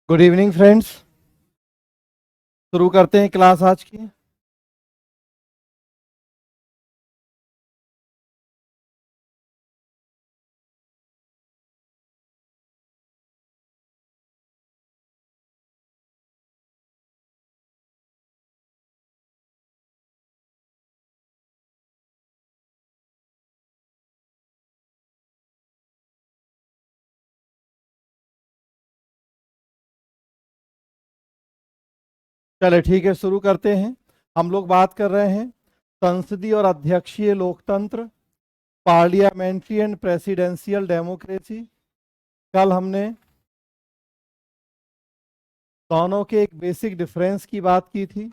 Good evening friends. शुरू करते हैं क्लास आज की। चले ठीक है, शुरू करते हैं। हम लोग बात कर रहे हैं संसदीय और अध्यक्षीय लोकतंत्र, पार्लियामेंट्री एंड प्रेसिडेंशियल डेमोक्रेसी। कल हमने दोनों के एक बेसिक डिफरेंस की बात की थी।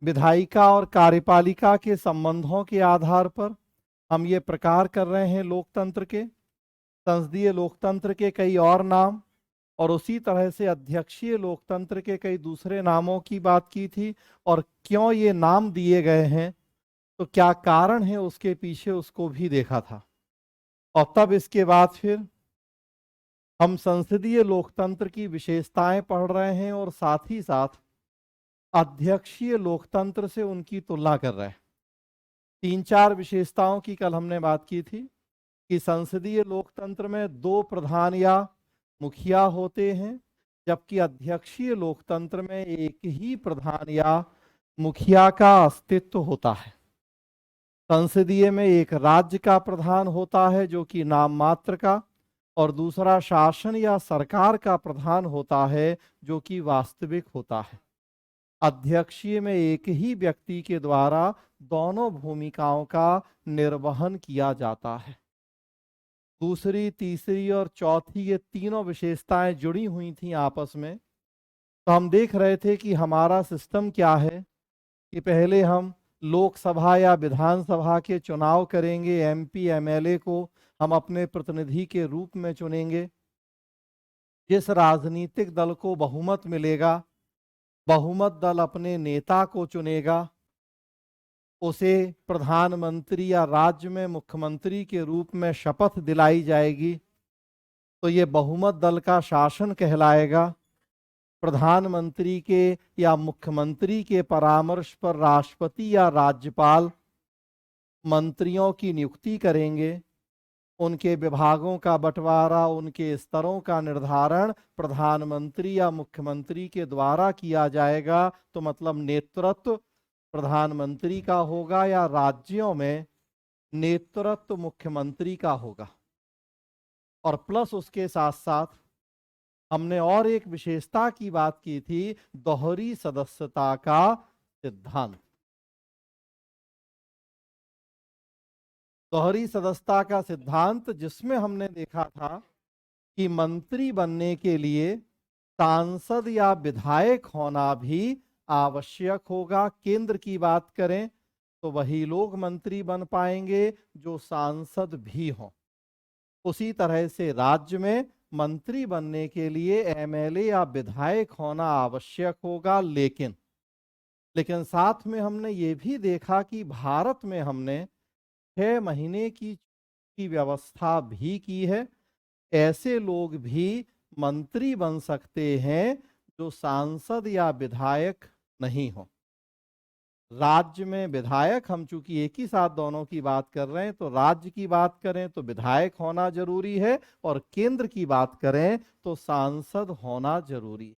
विधायिका और कार्यपालिका के संबंधों के आधार पर हम ये प्रकार कर रहे हैं लोकतंत्र के। संसदीय लोकतंत्र के कई और नाम और उसी तरह से अध्यक्षीय लोकतंत्र के कई दूसरे नामों की बात की थी, और क्यों ये नाम दिए गए हैं, तो क्या कारण है उसके पीछे, उसको भी देखा था। और तब इसके बाद फिर हम संसदीय लोकतंत्र की विशेषताएं पढ़ रहे हैं और साथ ही साथ अध्यक्षीय लोकतंत्र से उनकी तुलना कर रहे हैं। तीन चार विशेषताओं की कल हमने बात की थी कि संसदीय लोकतंत्र में दो प्रधान या मुखिया होते हैं, जबकि अध्यक्षीय लोकतंत्र में एक ही प्रधान या मुखिया का अस्तित्व होता है। संसदीय में एक राज्य का प्रधान होता है जो कि नाम मात्र का, और दूसरा शासन या सरकार का प्रधान होता है जो कि वास्तविक होता है। अध्यक्षीय में एक ही व्यक्ति के द्वारा दोनों भूमिकाओं का निर्वहन किया जाता है। दूसरी, तीसरी और चौथी, ये तीनों विशेषताएं जुड़ी हुई थी आपस में। तो हम देख रहे थे कि हमारा सिस्टम क्या है कि पहले हम लोकसभा या विधानसभा के चुनाव करेंगे। एमपी एमएलए को हम अपने प्रतिनिधि के रूप में चुनेंगे। जिस राजनीतिक दल को बहुमत मिलेगा, बहुमत दल अपने नेता को चुनेगा, उसे प्रधानमंत्री या राज्य में मुख्यमंत्री के रूप में शपथ दिलाई जाएगी, तो ये बहुमत दल का शासन कहलाएगा। प्रधानमंत्री के या मुख्यमंत्री के परामर्श पर राष्ट्रपति या राज्यपाल मंत्रियों की नियुक्ति करेंगे। उनके विभागों का बंटवारा, उनके स्तरों का निर्धारण प्रधानमंत्री या मुख्यमंत्री के द्वारा किया जाएगा। तो मतलब नेतृत्व प्रधानमंत्री का होगा या राज्यों में नेतृत्व मुख्यमंत्री का होगा। और प्लस उसके साथ साथ हमने और एक विशेषता की बात की थी, दोहरी सदस्यता का सिद्धांत। दोहरी सदस्यता का सिद्धांत जिसमें हमने देखा था कि मंत्री बनने के लिए सांसद या विधायक होना भी आवश्यक होगा। केंद्र की बात करें तो वही लोग मंत्री बन पाएंगे जो सांसद भी हों। उसी तरह से राज्य में मंत्री बनने के लिए एमएलए या विधायक होना आवश्यक होगा। लेकिन साथ में हमने ये भी देखा कि भारत में हमने 6 महीने की व्यवस्था भी की है। ऐसे लोग भी मंत्री बन सकते हैं जो सांसद या विधायक नहीं हो। राज्य में विधायक, हम चूंकि एक ही साथ दोनों की बात कर रहे हैं, तो राज्य की बात करें तो विधायक होना जरूरी है, और केंद्र की बात करें तो सांसद होना जरूरी है।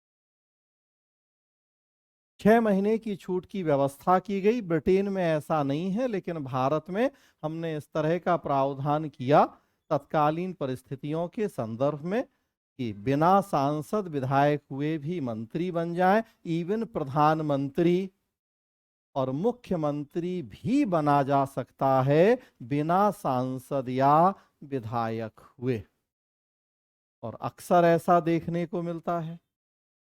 6 महीने की छूट की व्यवस्था की गई। ब्रिटेन में ऐसा नहीं है, लेकिन भारत में हमने इस तरह का प्रावधान किया तत्कालीन परिस्थितियों के संदर्भ में कि बिना सांसद विधायक हुए भी मंत्री बन जाए। इवन प्रधानमंत्री और मुख्यमंत्री भी बना जा सकता है बिना सांसद या विधायक हुए, और अक्सर ऐसा देखने को मिलता है।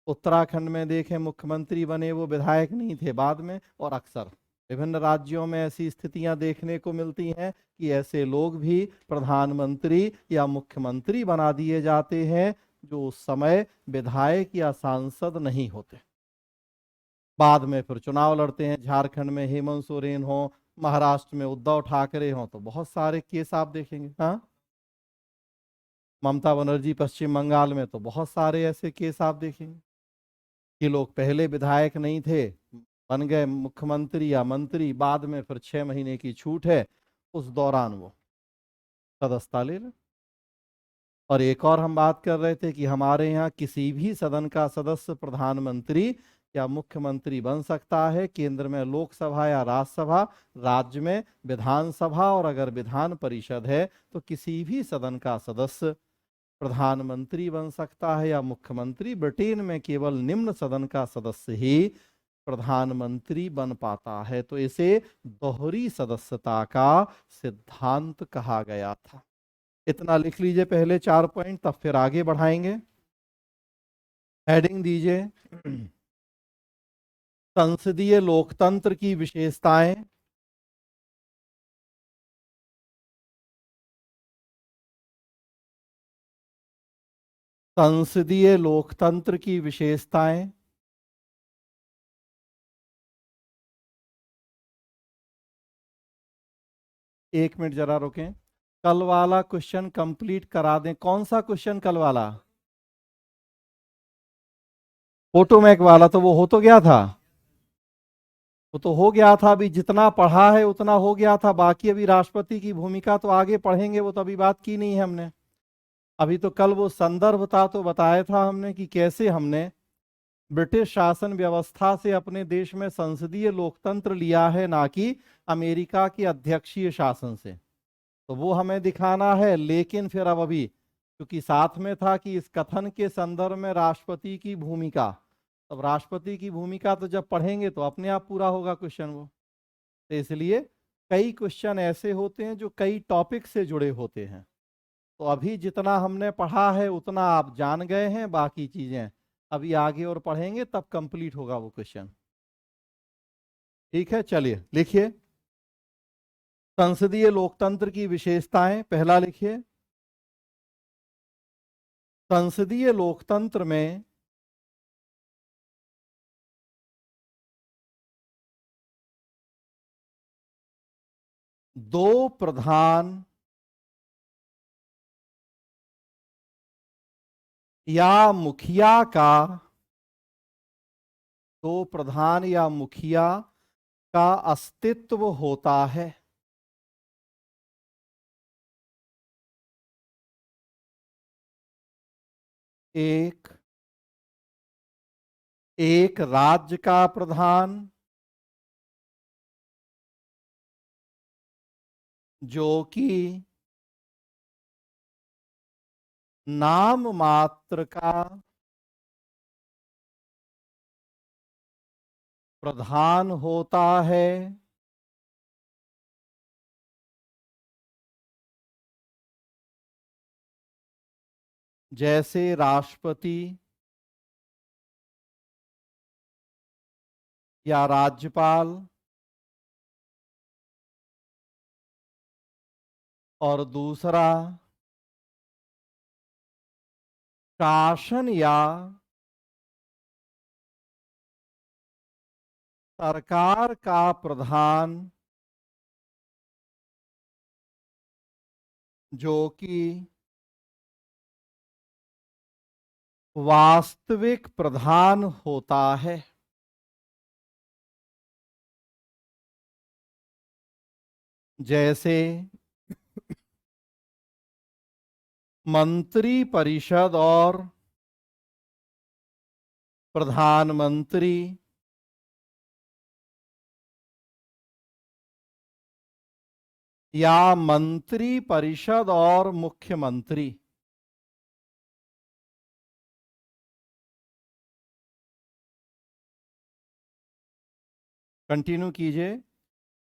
उत्तराखंड में देखें, मुख्यमंत्री बने वो विधायक नहीं थे बाद में, और अक्सर विभिन्न राज्यों में ऐसी स्थितियां देखने को मिलती हैं कि ऐसे लोग भी प्रधानमंत्री या मुख्यमंत्री बना दिए जाते हैं जो उस समय विधायक या सांसद नहीं होते। बाद में फिर चुनाव लड़ते हैं। झारखंड में हेमंत सोरेन हो, महाराष्ट्र में उद्धव ठाकरे हो, तो बहुत सारे केस आप देखेंगे। हाँ, ममता बनर्जी पश्चिम बंगाल में, तो बहुत सारे ऐसे केस आप देखेंगे। कि लोग पहले विधायक नहीं थे, बन गए मुख्यमंत्री या मंत्री, बाद में फिर 6 महीने की छूट है, उस दौरान वो सदस्यता ले लें। और एक और हम बात कर रहे थे कि हमारे यहाँ किसी भी सदन का सदस्य प्रधानमंत्री या मुख्यमंत्री बन सकता है। केंद्र में लोकसभा या राज्यसभा, राज्य में विधानसभा, और अगर विधान परिषद है तो किसी भी सदन का सदस्य प्रधानमंत्री बन सकता है या मुख्यमंत्री। ब्रिटेन में केवल निम्न सदन का सदस्य ही प्रधानमंत्री बन पाता है। तो इसे दोहरी सदस्यता का सिद्धांत कहा गया था। इतना लिख लीजिए पहले 4 पॉइंट, तब फिर आगे बढ़ाएंगे। हेडिंग दीजिए संसदीय लोकतंत्र की विशेषताएं। संसदीय लोकतंत्र की विशेषताएं। एक मिनट जरा रुकें, कल वाला क्वेश्चन कंप्लीट करा दें। कौन सा क्वेश्चन कल वाला? फोटोमैक वाला तो वो हो तो गया था, वो तो हो गया था। अभी जितना पढ़ा है उतना हो गया था, बाकी अभी राष्ट्रपति की भूमिका तो आगे पढ़ेंगे, वो तो अभी बात की नहीं है हमने। अभी तो कल वो संदर्भ था तो बताया था हमने कि कैसे हमने ब्रिटिश शासन व्यवस्था से अपने देश में संसदीय लोकतंत्र लिया है, ना कि अमेरिका के अध्यक्षीय शासन से। तो वो हमें दिखाना है। लेकिन फिर अब अभी क्योंकि साथ में था कि इस कथन के संदर्भ में राष्ट्रपति की भूमिका, अब राष्ट्रपति की भूमिका तो जब पढ़ेंगे तो अपने आप पूरा होगा क्वेश्चन वो। तो इसलिए कई क्वेश्चन ऐसे होते हैं जो कई टॉपिक से जुड़े होते हैं। तो अभी जितना हमने पढ़ा है उतना आप जान गए हैं, बाकी चीजें अभी आगे और पढ़ेंगे तब कंप्लीट होगा वो क्वेश्चन। ठीक है, चलिए लिखिए संसदीय लोकतंत्र की विशेषताएं। पहला लिखिए संसदीय लोकतंत्र में दो प्रधान या मुखिया का, दो प्रधान या मुखिया का अस्तित्व होता है। एक एक राज्य का प्रधान जो कि नाम मात्र का प्रधान होता है। जैसे राष्ट्रपति या राज्यपाल, और दूसरा शासन या सरकार का प्रधान जो कि वास्तविक प्रधान होता है। जैसे मंत्री परिषद और प्रधानमंत्री, या मंत्री परिषद और मुख्यमंत्री। कंटिन्यू कीजिए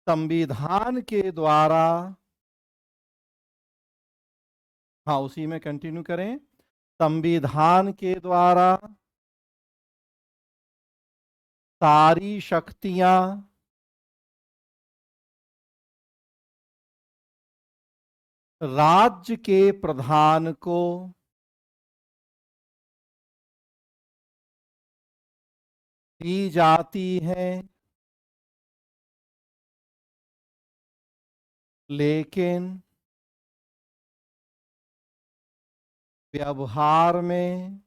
संविधान के द्वारा, हाँ उसी में कंटिन्यू करें। संविधान के द्वारा सारी शक्तियां राज्य के प्रधान को दी जाती हैं, लेकिन व्यवहार में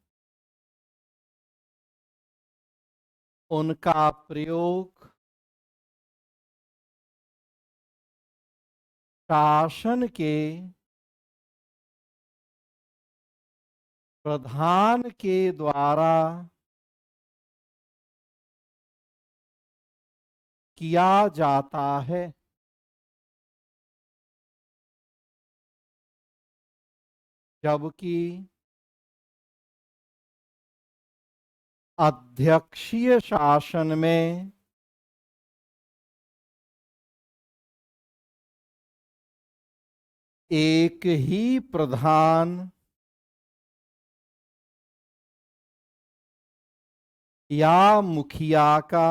उनका प्रयोग शासन के प्रधान के द्वारा किया जाता है। जबकि अध्यक्षीय शासन में एक ही प्रधान या मुखिया का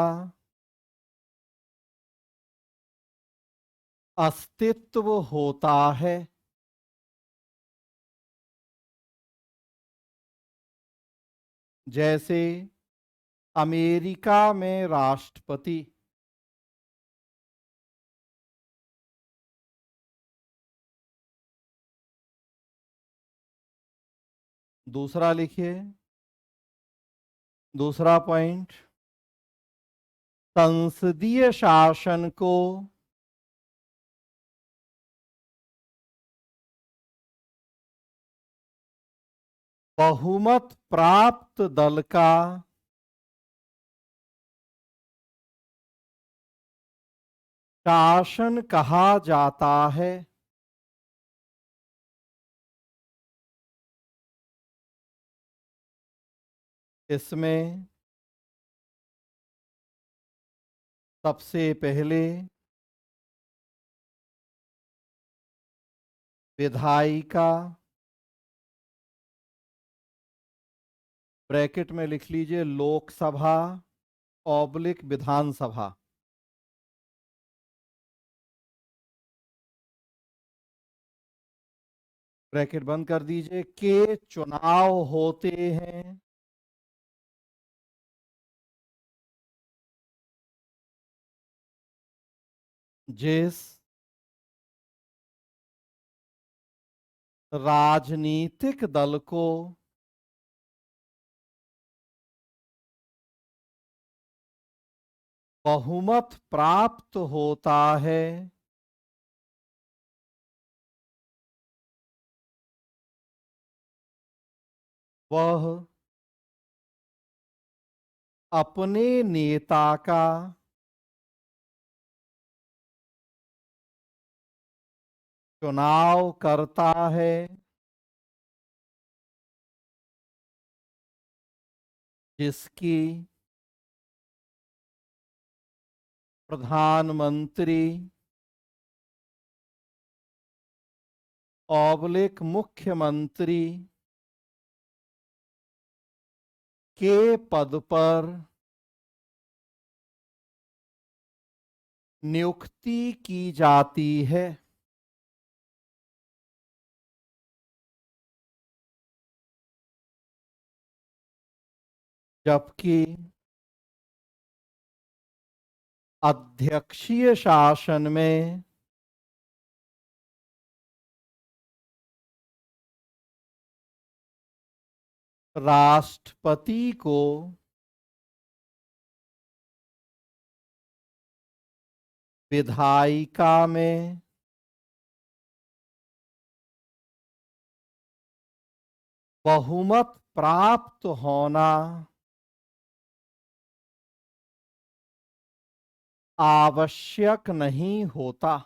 अस्तित्व होता है। जैसे अमेरिका में राष्ट्रपति, दूसरा लिखिए, दूसरा पॉइंट, संसदीय शासन को बहुमत प्राप्त दल का शासन कहा जाता है। इसमें सबसे पहले विधायिका, ब्रैकेट में लिख लीजिए लोकसभा ऑब्लिक विधानसभा, ब्रैकेट बंद कर दीजिए, के चुनाव होते हैं। जिस राजनीतिक दल को बहुमत प्राप्त होता है, वह अपने नेता का चुनाव करता है। जिसकी प्रधानमंत्री ऑब्लिक मुख्यमंत्री के पद पर नियुक्ति की जाती है। जबकि अध्यक्षीय शासन में राष्ट्रपति को विधायिका में बहुमत प्राप्त होना आवश्यक नहीं होता।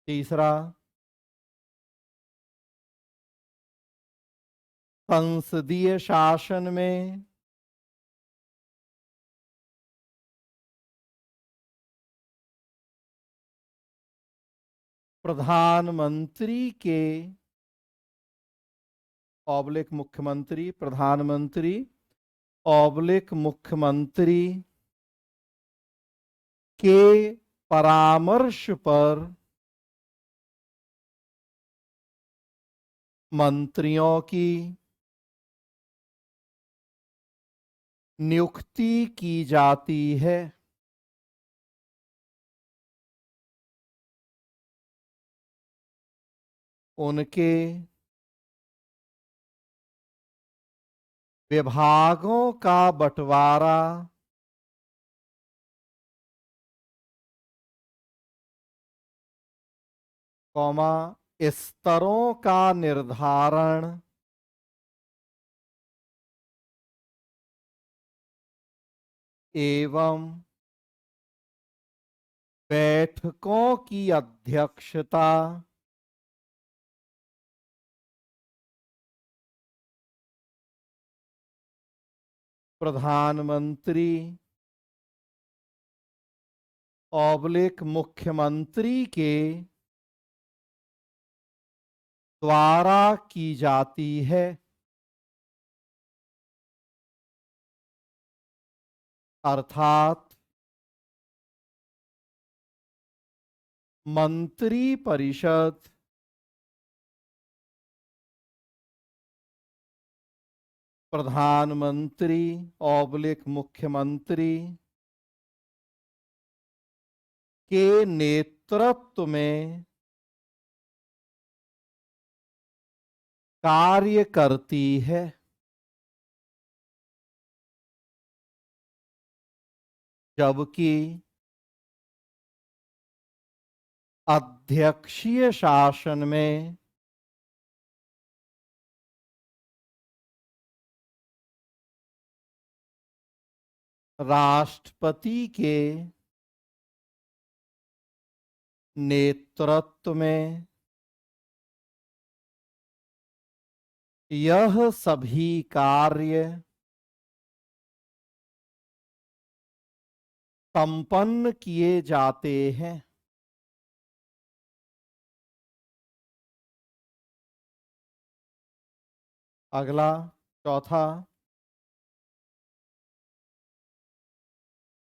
तीसरा, संसदीय शासन में प्रधानमंत्री के ऑब्लिक मुख्यमंत्री, प्रधानमंत्री ऑब्लिक मुख्यमंत्री के परामर्श पर मंत्रियों की नियुक्ति की जाती है। उनके विभागों का बंटवारा, कौमा, स्तरों का निर्धारण, एवं बैठकों की अध्यक्षता प्रधानमंत्री मुख्यमंत्री के द्वारा की जाती है। अर्थात मंत्री परिषद प्रधानमंत्री मुख्यमंत्री के नेतृत्व में कार्य करती है। जबकि अध्यक्षीय शासन में राष्ट्रपति के नेतृत्व में यह सभी कार्य संपन्न किए जाते हैं। अगला, चौथा,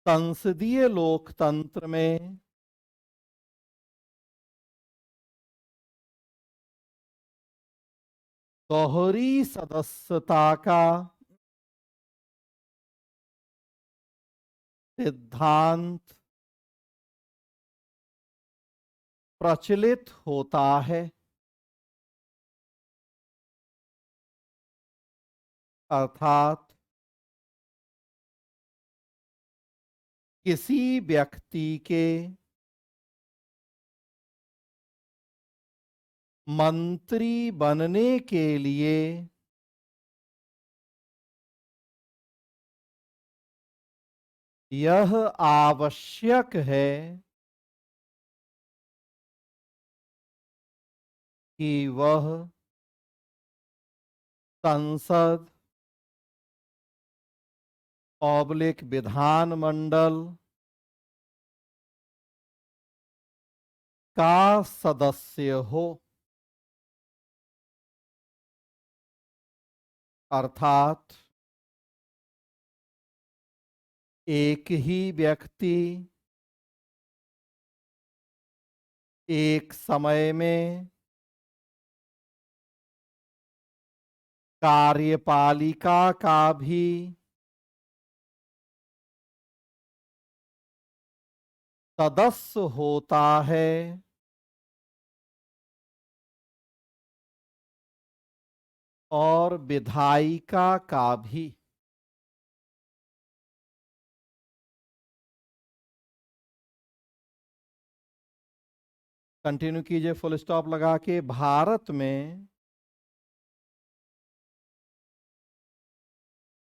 संसदीय लोकतंत्र में दोहरी सदस्यता का सिद्धांत प्रचलित होता है। अर्थात किसी व्यक्ति के मंत्री बनने के लिए यह आवश्यक है कि वह संसद विधानमंडल का सदस्य हो। अर्थात एक ही व्यक्ति एक समय में कार्यपालिका का भी सदस्य होता है और विधायिका का भी। कंटिन्यू कीजिए फुल स्टॉप लगा के। भारत में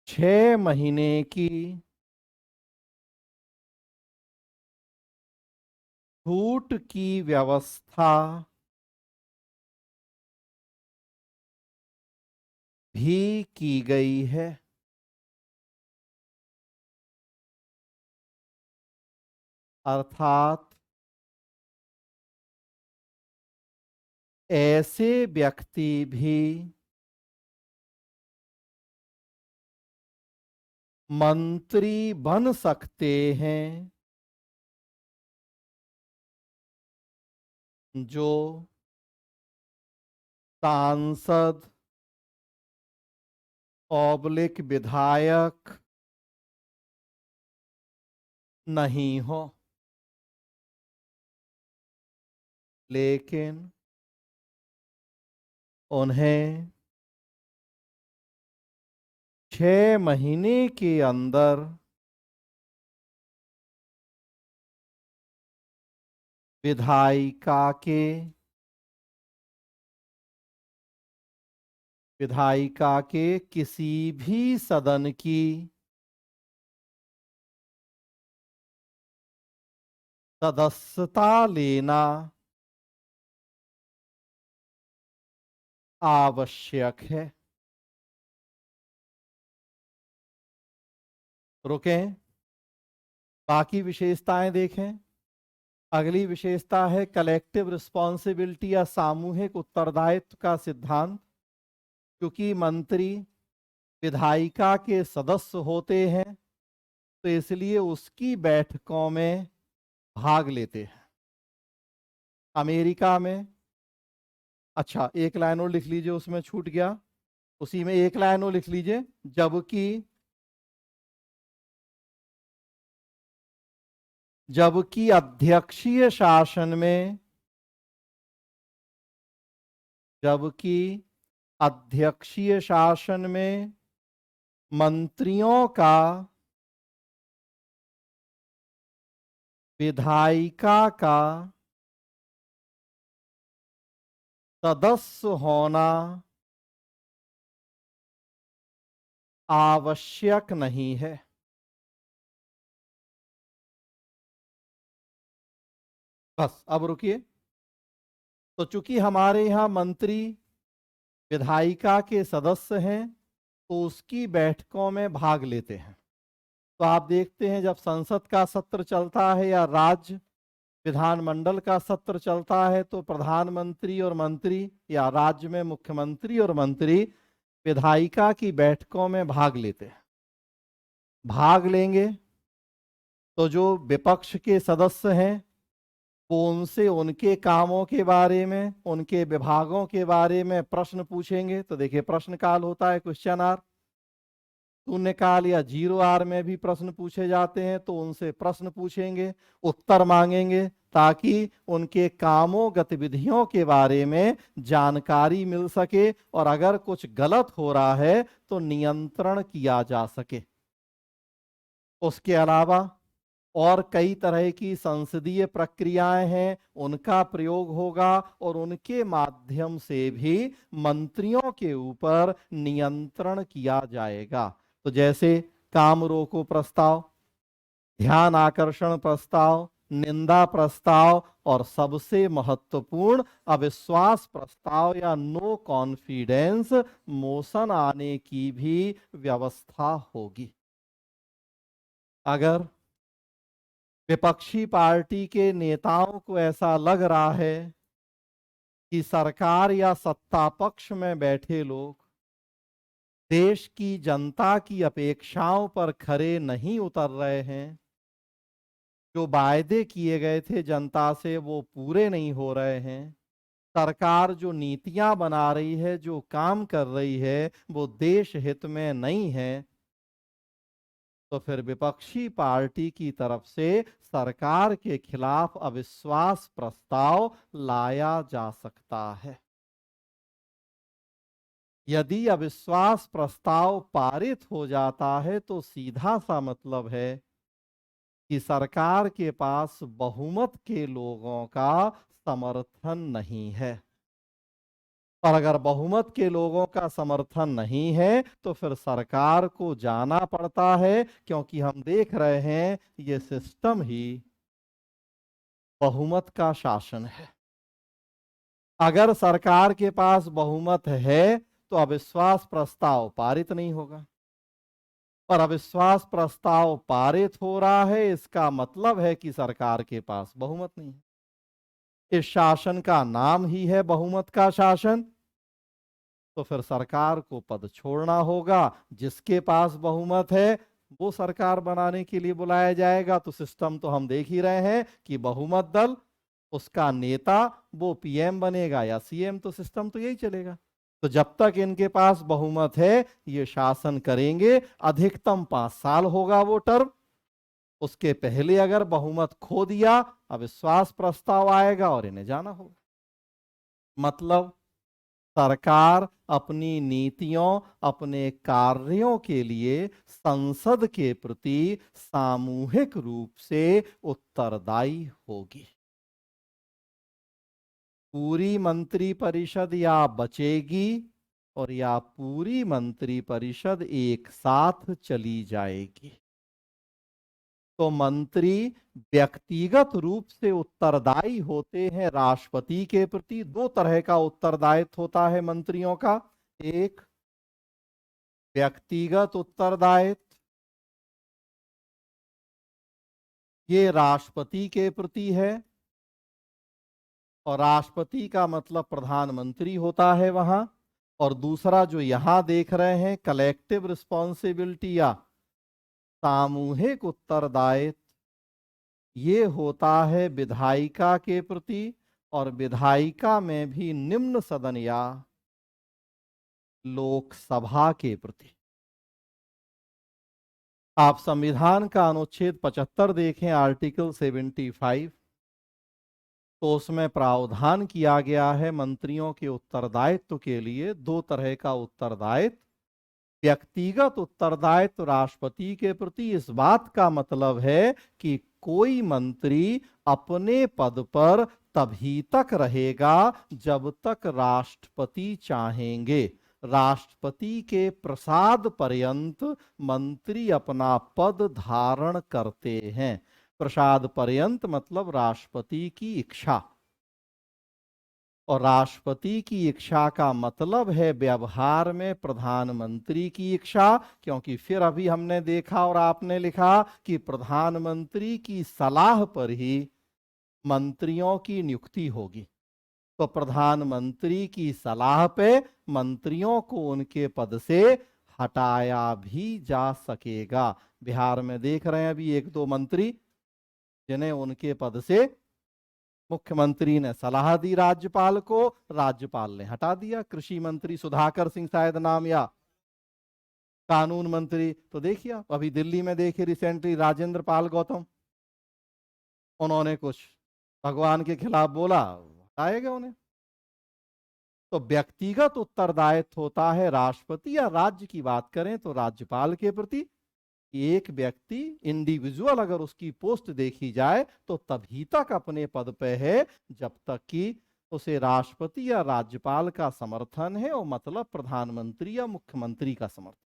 6 महीने की छूट की व्यवस्था भी की गई है। अर्थात ऐसे व्यक्ति भी मंत्री बन सकते हैं जो सांसद विधायक नहीं हो, लेकिन उन्हें 6 महीने के अंदर विधायिका के किसी भी सदन की सदस्यता लेना आवश्यक है। रुकें, बाकी विशेषताएं देखें। अगली विशेषता है कलेक्टिव रिस्पॉन्सिबिलिटी या सामूहिक उत्तरदायित्व का सिद्धांत। क्योंकि मंत्री विधायिका के सदस्य होते हैं तो इसलिए उसकी बैठकों में भाग लेते हैं। अमेरिका में, अच्छा एक लाइन और लिख लीजिए, उसमें छूट गया, उसी में एक लाइन और लिख लीजिए। जबकि अध्यक्षीय शासन में मंत्रियों का विधायिका का सदस्य होना आवश्यक नहीं है। बस अब रुकिए। तो चूंकि हमारे यहाँ मंत्री विधायिका के सदस्य हैं तो उसकी बैठकों में भाग लेते हैं। तो आप देखते हैं जब संसद का सत्र चलता है या राज्य विधानमंडल का सत्र चलता है तो प्रधानमंत्री और मंत्री या राज्य में मुख्यमंत्री और मंत्री विधायिका की बैठकों में भाग लेते हैं। भाग लेंगे तो जो विपक्ष के सदस्य हैं वो उनसे उनके कामों के बारे में, उनके विभागों के बारे में प्रश्न पूछेंगे। तो देखिए प्रश्न काल होता है, क्वेश्चन आर, शून्यकाल या 0 आर में भी प्रश्न पूछे जाते हैं। तो उनसे प्रश्न पूछेंगे, उत्तर मांगेंगे ताकि उनके कामों गतिविधियों के बारे में जानकारी मिल सके और अगर कुछ गलत हो रहा है तो नियंत्रण किया जा सके। उसके अलावा और कई तरह की संसदीय प्रक्रियाएं हैं, उनका प्रयोग होगा और उनके माध्यम से भी मंत्रियों के ऊपर नियंत्रण किया जाएगा। तो जैसे काम रोको प्रस्ताव, ध्यान आकर्षण प्रस्ताव, निंदा प्रस्ताव और सबसे महत्वपूर्ण अविश्वास प्रस्ताव या नो कॉन्फिडेंस मोशन आने की भी व्यवस्था होगी। अगर विपक्षी पार्टी के नेताओं को ऐसा लग रहा है कि सरकार या सत्ता पक्ष में बैठे लोग देश की जनता की अपेक्षाओं पर खरे नहीं उतर रहे हैं, जो वायदे किए गए थे जनता से वो पूरे नहीं हो रहे हैं, सरकार जो नीतियां बना रही है, जो काम कर रही है वो देश हित में नहीं है, तो फिर विपक्षी पार्टी की तरफ से सरकार के खिलाफ अविश्वास प्रस्ताव लाया जा सकता है। यदि अविश्वास प्रस्ताव पारित हो जाता है तो सीधा सा मतलब है कि सरकार के पास बहुमत के लोगों का समर्थन नहीं है। और अगर बहुमत के लोगों का समर्थन नहीं है तो फिर सरकार को जाना पड़ता है, क्योंकि हम देख रहे हैं ये सिस्टम ही बहुमत का शासन है। अगर सरकार के पास बहुमत है तो अविश्वास प्रस्ताव पारित नहीं होगा, और अविश्वास प्रस्ताव पारित हो रहा है इसका मतलब है कि सरकार के पास बहुमत नहीं है। इस शासन का नाम ही है बहुमत का शासन। तो फिर सरकार को पद छोड़ना होगा। जिसके पास बहुमत है वो सरकार बनाने के लिए बुलाया जाएगा। तो सिस्टम तो हम देख ही रहे हैं कि बहुमत दल, उसका नेता वो पीएम बनेगा या सीएम। तो सिस्टम तो यही चलेगा। तो जब तक इनके पास बहुमत है ये शासन करेंगे। अधिकतम 5 साल होगा वो टर्म। उसके पहले अगर बहुमत खो दिया अविश्वास प्रस्ताव आएगा और इन्हें जाना होगा। मतलब सरकार अपनी नीतियों, अपने कार्यों के लिए संसद के प्रति सामूहिक रूप से उत्तरदायी होगी। पूरी मंत्रिपरिषद या बचेगी और या पूरी मंत्रिपरिषद एक साथ चली जाएगी। तो मंत्री व्यक्तिगत रूप से उत्तरदायी होते हैं राष्ट्रपति के प्रति। दो तरह का उत्तरदायित्व होता है मंत्रियों का। एक व्यक्तिगत उत्तरदायित्व, ये राष्ट्रपति के प्रति है, और राष्ट्रपति का मतलब प्रधानमंत्री होता है वहां। और दूसरा जो यहां देख रहे हैं, कलेक्टिव रिस्पॉन्सिबिलिटी या सामूहिक उत्तरदायित्व, ये होता है विधायिका के प्रति, और विधायिका में भी निम्न सदन या लोकसभा के प्रति। आप संविधान का अनुच्छेद 75 देखें, आर्टिकल 75, तो उसमें प्रावधान किया गया है मंत्रियों के उत्तरदायित्व के लिए दो तरह का उत्तरदायित्व। व्यक्तिगत उत्तरदायित्व राष्ट्रपति के प्रति इस बात का मतलब है कि कोई मंत्री अपने पद पर तभी तक रहेगा जब तक राष्ट्रपति चाहेंगे। राष्ट्रपति के प्रसाद पर्यंत मंत्री अपना पद धारण करते हैं। प्रसाद पर्यंत मतलब राष्ट्रपति की इच्छा, और राष्ट्रपति की इच्छा का मतलब है व्यवहार में प्रधानमंत्री की इच्छा। क्योंकि फिर अभी हमने देखा और आपने लिखा कि प्रधानमंत्री की सलाह पर ही मंत्रियों की नियुक्ति होगी। तो प्रधानमंत्री की सलाह पे मंत्रियों को उनके पद से हटाया भी जा सकेगा। बिहार में देख रहे हैं अभी एक दो मंत्री जिन्हें उनके पद से मुख्यमंत्री ने सलाह दी राज्यपाल को, राज्यपाल ने हटा दिया। कृषि मंत्री सुधाकर सिंह शायद नाम, या कानून मंत्री। तो देखिए अभी दिल्ली में देखिए रिसेंटली राजेंद्र पाल गौतम, उन्होंने कुछ भगवान के खिलाफ बोला, हटाएगा उन्हें। तो व्यक्तिगत उत्तरदायित्व होता है राष्ट्रपति, या राज्य की बात करें तो राज्यपाल के प्रति। एक व्यक्ति इंडिविजुअल अगर उसकी पोस्ट देखी जाए तो तभी तक अपने पद पे है जब तक कि उसे राष्ट्रपति या राज्यपाल का समर्थन है, और मतलब प्रधानमंत्री या मुख्यमंत्री का समर्थन।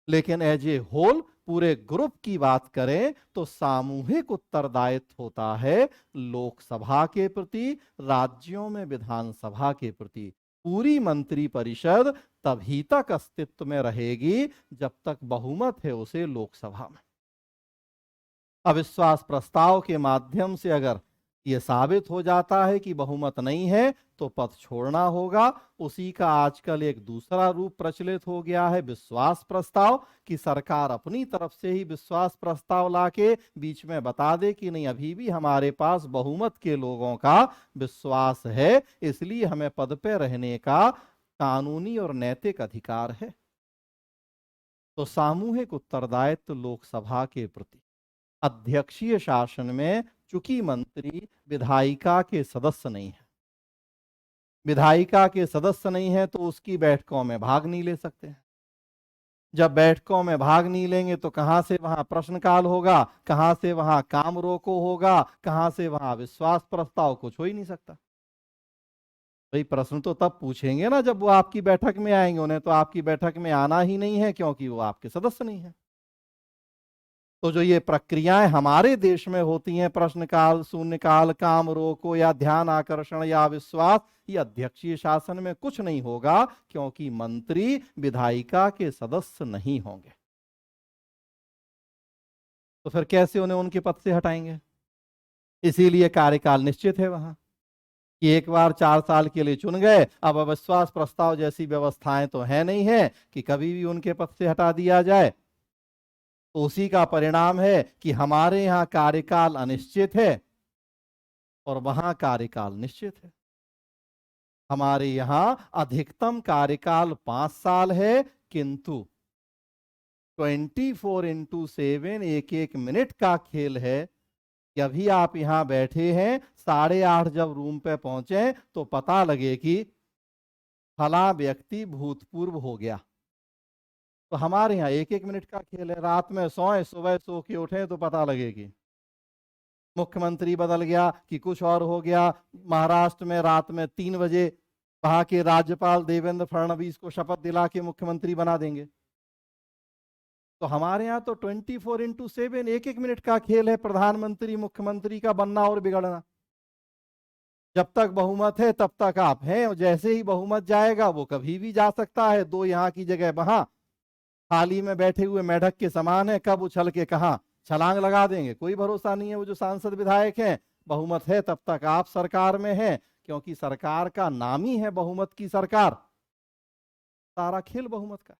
लेकिन एज ए होल पूरे ग्रुप की बात करें तो सामूहिक उत्तरदायित्व होता है लोकसभा के प्रति, राज्यों में विधानसभा के प्रति। पूरी मंत्रिपरिषद तभी तक अस्तित्व में रहेगी जब तक बहुमत है उसे लोकसभा में। अविश्वास प्रस्ताव के माध्यम से अगर ये साबित हो जाता है कि बहुमत नहीं है तो पद छोड़ना होगा। उसी का आजकल एक दूसरा रूप प्रचलित हो गया है विश्वास प्रस्ताव, कि सरकार अपनी तरफ से ही विश्वास प्रस्ताव लाके बीच में बता दे कि नहीं, अभी भी हमारे पास बहुमत के लोगों का विश्वास है, इसलिए हमें पद पे रहने का कानूनी और नैतिक अधिकार है। तो सामूहिक उत्तरदायित्व लोकसभा के प्रति। अध्यक्षीय शासन में चूंकि मंत्री विधायिका के सदस्य नहीं है, विधायिका के सदस्य नहीं है तो उसकी बैठकों में भाग नहीं ले सकते हैं। जब बैठकों में भाग नहीं लेंगे तो कहां से वहां प्रश्नकाल होगा, कहां से वहां काम रोको होगा, कहां से वहां विश्वास प्रस्ताव, कुछ हो ही नहीं सकता। भाई प्रश्न तो तब पूछेंगे ना जब वो आपकी बैठक में आएंगे, उन्हें तो आपकी बैठक में आना ही नहीं है क्योंकि वो आपके सदस्य नहीं है। तो जो ये प्रक्रियाएं हमारे देश में होती हैं, प्रश्नकाल, शून्यकाल, काम रोको या ध्यान आकर्षण या विश्वास, ये अध्यक्षीय शासन में कुछ नहीं होगा क्योंकि मंत्री विधायिका के सदस्य नहीं होंगे। तो फिर कैसे उन्हें उनके पद से हटाएंगे? इसीलिए कार्यकाल निश्चित है वहां कि एक बार 4 साल के लिए चुन गए, अब अविश्वास प्रस्ताव जैसी व्यवस्थाएं तो है नहीं है कि कभी भी उनके पद से हटा दिया जाए। तो उसी का परिणाम है कि हमारे यहाँ कार्यकाल अनिश्चित है और वहां कार्यकाल निश्चित है। हमारे यहाँ अधिकतम कार्यकाल 5 साल है, किंतु 24x7 एक एक मिनट का खेल है कि अभी आप यहाँ बैठे हैं, 8:30 जब रूम पे पहुंचे तो पता लगे कि फला व्यक्ति भूतपूर्व हो गया। तो हमारे यहाँ 1-1 मिनट का खेल है, रात में सोए सुबह सो के उठे तो पता लगेगी। मुख्यमंत्री बदल गया कि कुछ और हो गया। महाराष्ट्र में रात में 3 बजे वहां के राज्यपाल देवेंद्र फडणवीस को शपथ दिला के मुख्यमंत्री बना देंगे। तो हमारे यहाँ तो 24x7 1-1 मिनट का खेल है, प्रधानमंत्री मुख्यमंत्री का बनना और बिगड़ना। जब तक बहुमत है तब तक आप हैं, और जैसे ही बहुमत जाएगा वो कभी भी जा सकता है। दो यहाँ की जगह वहां, थाली में बैठे हुए मेढक के समान है, कब उछल के कहा छलांग लगा देंगे कोई भरोसा नहीं है। वो जो सांसद विधायक हैं, बहुमत है तब तक आप सरकार में हैं, क्योंकि सरकार का नाम ही है बहुमत की सरकार। सारा खेल बहुमत का।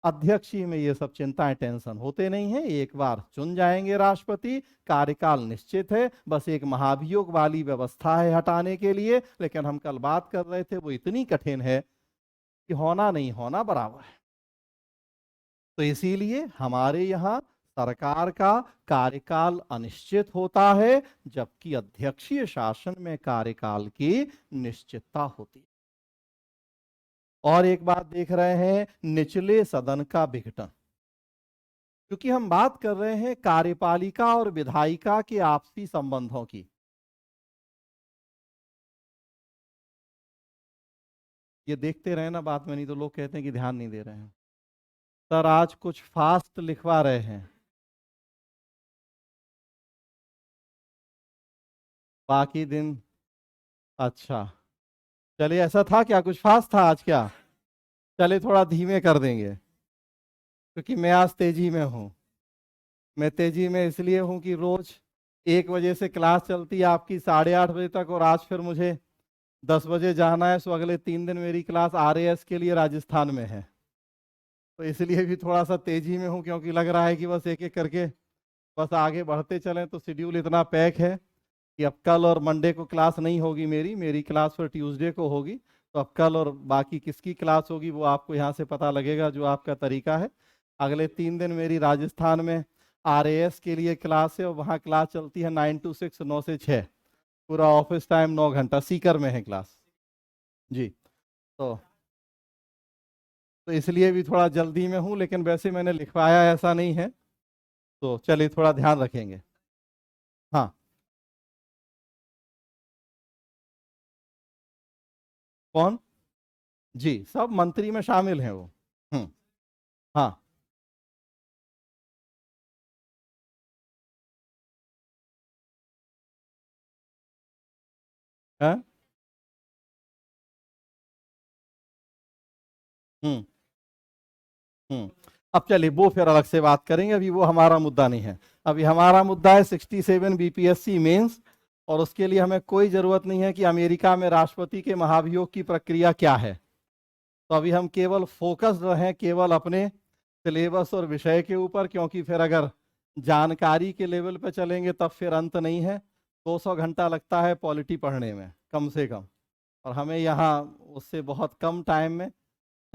अध्यक्ष ही में ये सब चिंताएं टेंशन होते नहीं है। एक बार चुन जाएंगे राष्ट्रपति, कार्यकाल निश्चित है, बस एक महाभियोग वाली व्यवस्था है हटाने के लिए। लेकिन हम कल बात कर रहे थे वो इतनी कठिन है कि होना नहीं होना बराबर है। तो इसीलिए हमारे यहाँ सरकार का कार्यकाल अनिश्चित होता है, जबकि अध्यक्षीय शासन में कार्यकाल की निश्चितता होती है। और एक बात देख रहे हैं, निचले सदन का विघटन। क्योंकि हम बात कर रहे हैं कार्यपालिका और विधायिका के आपसी संबंधों की। ये देखते रहे ना बात में, नहीं तो लोग कहते हैं कि ध्यान नहीं दे रहे हैं। सर आज कुछ फास्ट लिखवा रहे हैं, बाकी दिन अच्छा। चलिए, ऐसा था क्या, कुछ फास्ट था आज क्या? चलिए थोड़ा धीमे कर देंगे, क्योंकि मैं आज तेजी में हूँ। मैं तेजी में इसलिए हूँ कि रोज 1 बजे से क्लास चलती है आपकी 8:30 बजे तक, और आज फिर मुझे 10 बजे जाना है। सो अगले 3 दिन मेरी क्लास RAS के लिए राजस्थान में है। तो इसलिए भी थोड़ा सा तेजी में हूँ, क्योंकि लग रहा है कि बस एक एक करके बस आगे बढ़ते चलें। तो शेड्यूल इतना पैक है कि अब कल और मंडे को क्लास नहीं होगी मेरी क्लास फिर ट्यूसडे को होगी। तो अब कल और बाकी किसकी क्लास होगी वो आपको यहाँ से पता लगेगा, जो आपका तरीका है। अगले 3 दिन मेरी राजस्थान में RAS के लिए क्लास है, और वहाँ क्लास चलती है 9 to 6, 9 से 6। पूरा ऑफिस टाइम 9 घंटा, सीकर में है क्लास जी। तो इसलिए भी थोड़ा जल्दी में हूँ, लेकिन वैसे मैंने लिखवाया ऐसा नहीं है। तो चलिए थोड़ा ध्यान रखेंगे। हाँ कौन? जी, सब मंत्री में शामिल हैं वो। हम्म। हाँ। है। हम्म। हम्म। अब चलिए वो फिर अलग से बात करेंगे, अभी वो हमारा मुद्दा नहीं है। अभी हमारा मुद्दा है 67 BPSC मेंस, और उसके लिए हमें कोई जरूरत नहीं है कि अमेरिका में राष्ट्रपति के महाभियोग की प्रक्रिया क्या है। तो अभी हम केवल फोकस रहें केवल अपने सिलेबस और विषय के ऊपर, क्योंकि फिर अगर जानकारी के लेवल पे चलेंगे तब फिर अंत नहीं है। 200 घंटा लगता है पॉलिटी पढ़ने में कम से कम, और हमें यहाँ उससे बहुत कम टाइम में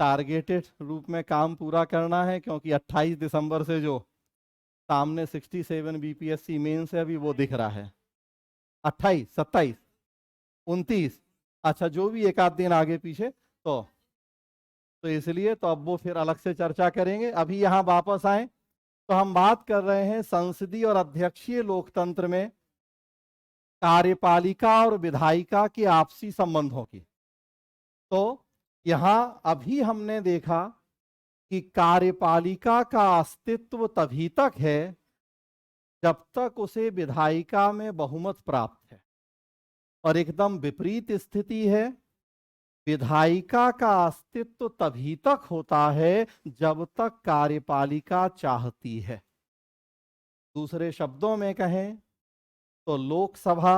टारगेटेड रूप में काम पूरा करना है। क्योंकि 28 दिसंबर से जो सामने 67 BPSC मेंस है अभी वो दिख रहा है। 28, 27, 29, अच्छा जो भी एक आध दिन आगे पीछे। तो इसलिए तो अब वो फिर अलग से चर्चा करेंगे। अभी यहाँ वापस आए तो हम बात कर रहे हैं संसदीय और अध्यक्षीय लोकतंत्र में कार्यपालिका और विधायिका के आपसी संबंधों की। तो यहां अभी हमने देखा कि कार्यपालिका का अस्तित्व तभी तक है जब तक उसे विधायिका में बहुमत प्राप्त है, और एकदम विपरीत स्थिति है, विधायिका का अस्तित्व तभी तक होता है जब तक कार्यपालिका चाहती है। दूसरे शब्दों में कहें तो लोकसभा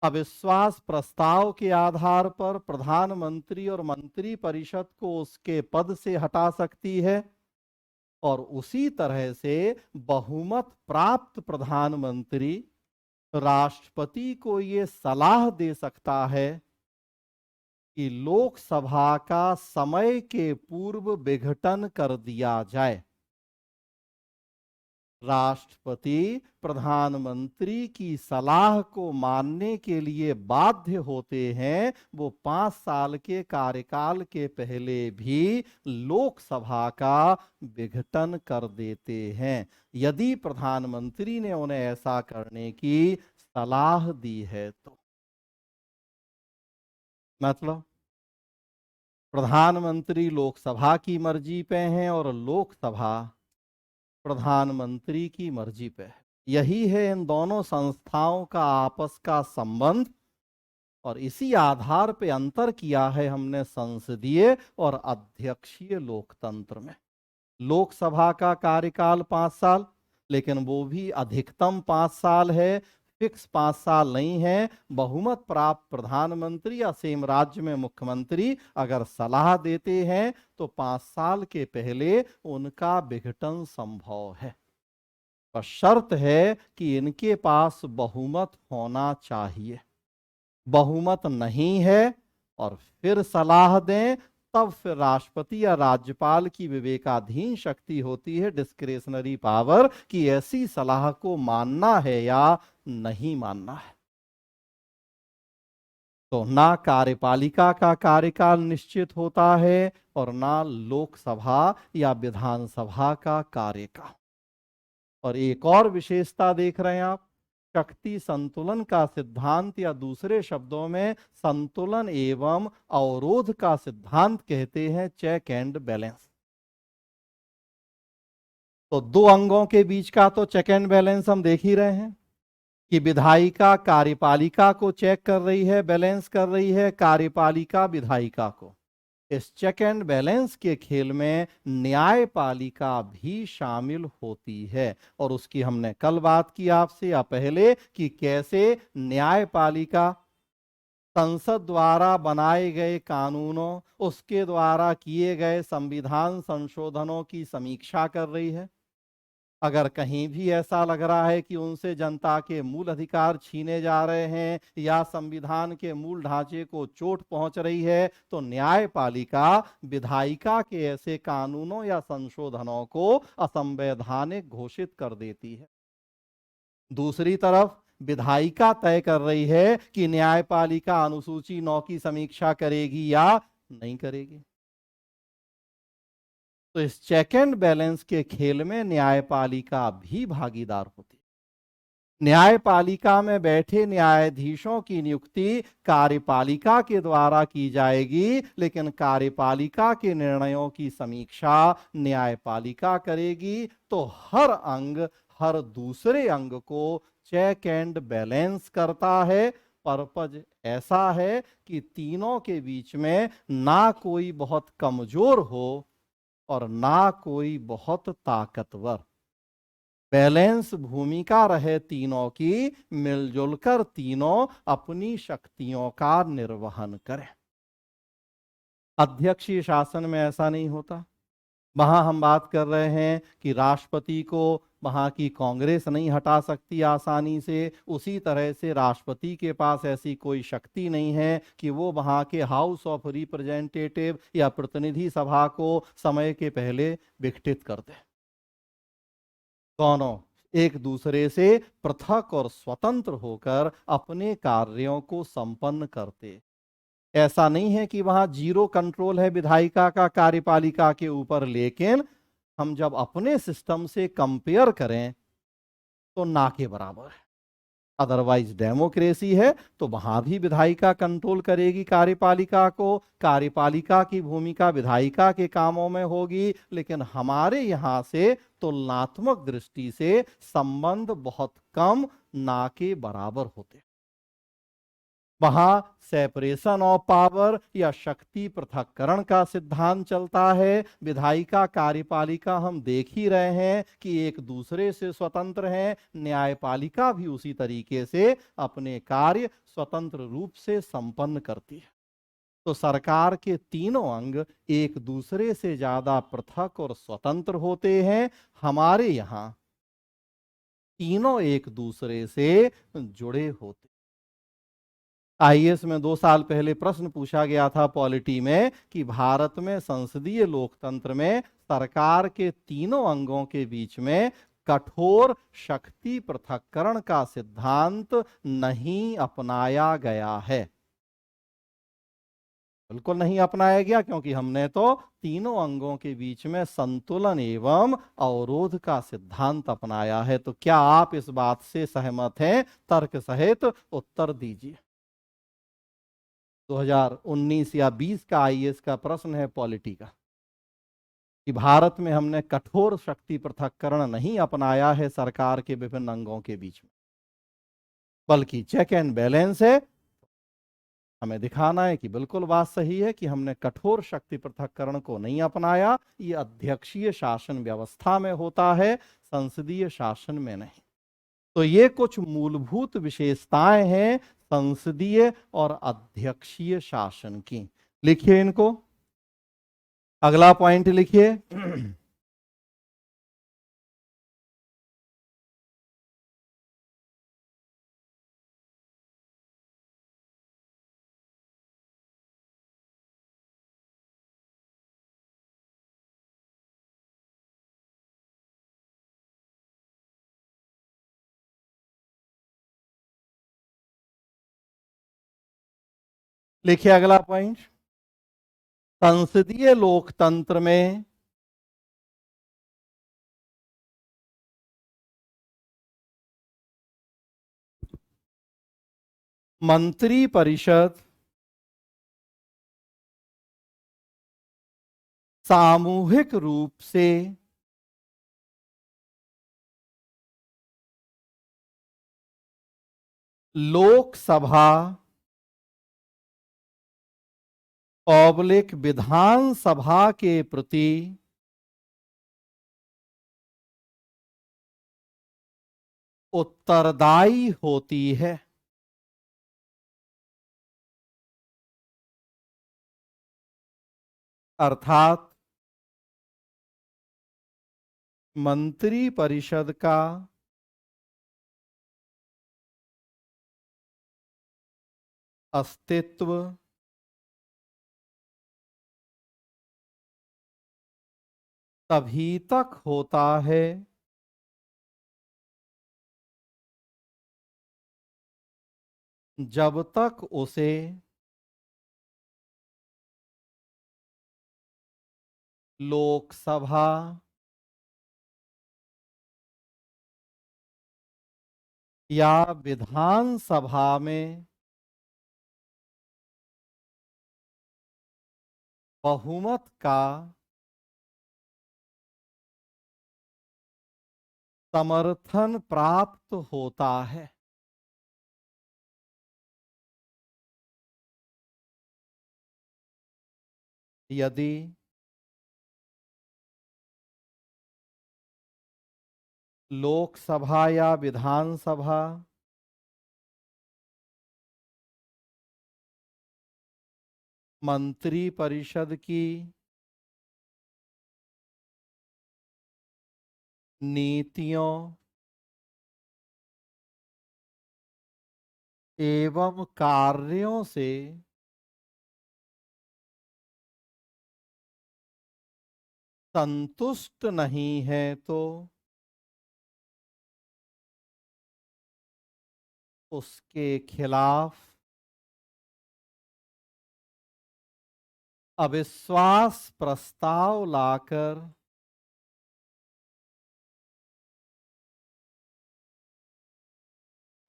अविश्वास प्रस्ताव के आधार पर प्रधानमंत्री और मंत्री परिषद को उसके पद से हटा सकती है, और उसी तरह से बहुमत प्राप्त प्रधानमंत्री राष्ट्रपति को ये सलाह दे सकता है कि लोकसभा का समय के पूर्व विघटन कर दिया जाए। राष्ट्रपति प्रधानमंत्री की सलाह को मानने के लिए बाध्य होते हैं। वो 5 साल के कार्यकाल के पहले भी लोकसभा का विघटन कर देते हैं, यदि प्रधानमंत्री ने उन्हें ऐसा करने की सलाह दी है तो। मतलब प्रधानमंत्री लोकसभा की मर्जी पे हैं और लोकसभा प्रधानमंत्री की मर्जी पे है। यही है इन दोनों संस्थाओं का आपस का संबंध, और इसी आधार पे अंतर किया है हमने संसदीय और अध्यक्षीय लोकतंत्र में। लोकसभा का कार्यकाल 5 साल, लेकिन वो भी अधिकतम 5 साल है, फिक्स 5 साल नहीं है। बहुमत प्राप्त प्रधानमंत्री या सेम राज्य में मुख्यमंत्री अगर सलाह देते हैं तो 5 साल के पहले उनका विघटन संभव है, पर शर्त है कि इनके पास बहुमत होना चाहिए। बहुमत नहीं है और फिर सलाह दें, तब फिर राष्ट्रपति या राज्यपाल की विवेकाधीन शक्ति होती है, डिस्क्रेशनरी पावर, कि ऐसी सलाह को मानना है या नहीं मानना है। तो ना कार्यपालिका का कार्यकाल निश्चित होता है और ना लोकसभा या विधानसभा का कार्यकाल। और एक और विशेषता देख रहे हैं आप, शक्ति संतुलन का सिद्धांत, या दूसरे शब्दों में संतुलन एवं अवरोध का सिद्धांत कहते हैं चेक एंड बैलेंस। तो दो अंगों के बीच का तो चेक एंड बैलेंस हम देख ही रहे हैं कि विधायिका कार्यपालिका को चेक कर रही है, बैलेंस कर रही है, कार्यपालिका विधायिका को। इस चेक एंड बैलेंस के खेल में न्यायपालिका भी शामिल होती है, और उसकी हमने कल बात की आपसे या पहले कि कैसे न्यायपालिका संसद द्वारा बनाए गए कानूनों, उसके द्वारा किए गए संविधान संशोधनों की समीक्षा कर रही है। अगर कहीं भी ऐसा लग रहा है कि उनसे जनता के मूल अधिकार छीने जा रहे हैं या संविधान के मूल ढांचे को चोट पहुंच रही है, तो न्यायपालिका विधायिका के ऐसे कानूनों या संशोधनों को असंवैधानिक घोषित कर देती है। दूसरी तरफ विधायिका तय कर रही है कि न्यायपालिका अनुसूची 9 की समीक्षा करेगी या नहीं करेगी। तो इस चेक एंड बैलेंस के खेल में न्यायपालिका भी भागीदार होती है। न्यायपालिका में बैठे न्यायाधीशों की नियुक्ति कार्यपालिका के द्वारा की जाएगी, लेकिन कार्यपालिका के निर्णयों की समीक्षा न्यायपालिका करेगी। तो हर अंग हर दूसरे अंग को चेक एंड बैलेंस करता है। पर्पज ऐसा है कि तीनों के बीच में ना कोई बहुत कमजोर हो और ना कोई बहुत ताकतवर, बैलेंस भूमिका रहे तीनों की, मिलजुल कर तीनों अपनी शक्तियों का निर्वहन करें। अध्यक्षीय शासन में ऐसा नहीं होता। वहां हम बात कर रहे हैं कि राष्ट्रपति को वहां की कांग्रेस नहीं हटा सकती आसानी से, उसी तरह से राष्ट्रपति के पास ऐसी कोई शक्ति नहीं है कि वो वहां के हाउस ऑफ रिप्रेजेंटेटिव या प्रतिनिधि सभा को समय के पहले विघटित कर दे। दोनों एक दूसरे से पृथक और स्वतंत्र होकर अपने कार्यों को संपन्न करते। ऐसा नहीं है कि वहां जीरो कंट्रोल है विधायिका का कार्यपालिका के ऊपर, लेकिन हम जब अपने सिस्टम से कंपेयर करें तो ना के बराबर है। अदरवाइज डेमोक्रेसी है तो वहां भी विधायिका कंट्रोल करेगी कार्यपालिका को, कार्यपालिका की भूमिका विधायिका के कामों में होगी, लेकिन हमारे यहां से तुलनात्मक दृष्टि से संबंध बहुत कम, ना के बराबर होते। वहां सेपरेशन ऑफ पावर या शक्ति पृथक्करण का सिद्धांत चलता है। विधायिका कार्यपालिका हम देख ही रहे हैं कि एक दूसरे से स्वतंत्र हैं। न्यायपालिका भी उसी तरीके से अपने कार्य स्वतंत्र रूप से संपन्न करती है। तो सरकार के तीनों अंग एक दूसरे से ज्यादा पृथक और स्वतंत्र होते हैं। हमारे यहां तीनों एक दूसरे से जुड़े होते। आईएएस में 2 साल पहले प्रश्न पूछा गया था पॉलिटी में कि भारत में संसदीय लोकतंत्र में सरकार के तीनों अंगों के बीच में कठोर शक्ति पृथक्करण का सिद्धांत नहीं अपनाया गया है। बिल्कुल नहीं अपनाया गया, क्योंकि हमने तो तीनों अंगों के बीच में संतुलन एवं अवरोध का सिद्धांत अपनाया है। तो क्या आप इस बात से सहमत हैं? तर्क सहित उत्तर दीजिए। 2019 या 20 का आईएएस का प्रश्न है पॉलिटी का, कि भारत में हमने कठोर शक्ति पृथक्करण नहीं अपनाया है सरकार के विभिन्न अंगों के बीच में, बल्कि चेक एंड बैलेंस है। हमें दिखाना है कि बिल्कुल बात सही है कि हमने कठोर शक्ति पृथक्करण को नहीं अपनाया। ये अध्यक्षीय शासन व्यवस्था में होता है, संसदीय शासन में नहीं। तो ये कुछ मूलभूत विशेषताएं हैं संसदीय और अध्यक्षीय शासन की। लिखिए इनको। अगला पॉइंट लिखिए। लिखिए अगला पॉइंट। संसदीय लोकतंत्र में मंत्री परिषद सामूहिक रूप से लोकसभा पब्लिक विधानसभा के प्रति उत्तरदायी होती है। अर्थात मंत्री परिषद का अस्तित्व तभी तक होता है जब तक उसे लोकसभा या विधानसभा में बहुमत का समर्थन प्राप्त होता है। यदि लोकसभा या विधानसभा मंत्री परिषद की नीतियों एवं कार्यों से संतुष्ट नहीं है तो उसके खिलाफ अविश्वास प्रस्ताव लाकर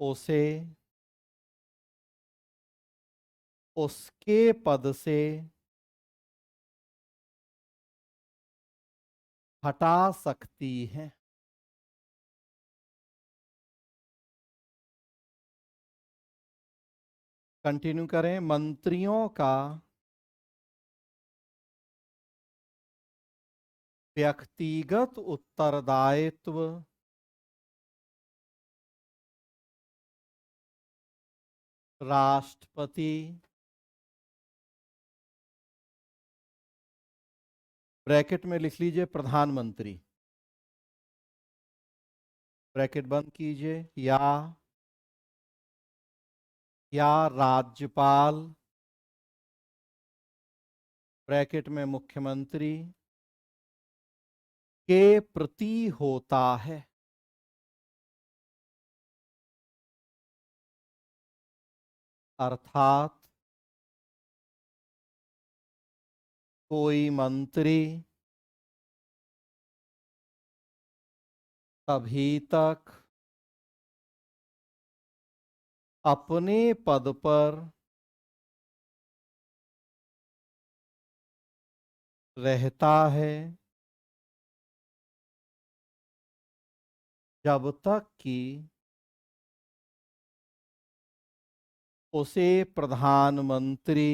उसे उसके पद से हटा सकती है। कंटिन्यू करें। मंत्रियों का व्यक्तिगत उत्तरदायित्व राष्ट्रपति ब्रैकेट में लिख लीजिए प्रधानमंत्री, ब्रैकेट बंद कीजिए, या राज्यपाल ब्रैकेट में मुख्यमंत्री के प्रति होता है। अर्थात कोई मंत्री तभी तक अपने पद पर रहता है जब तक कि उसे प्रधानमंत्री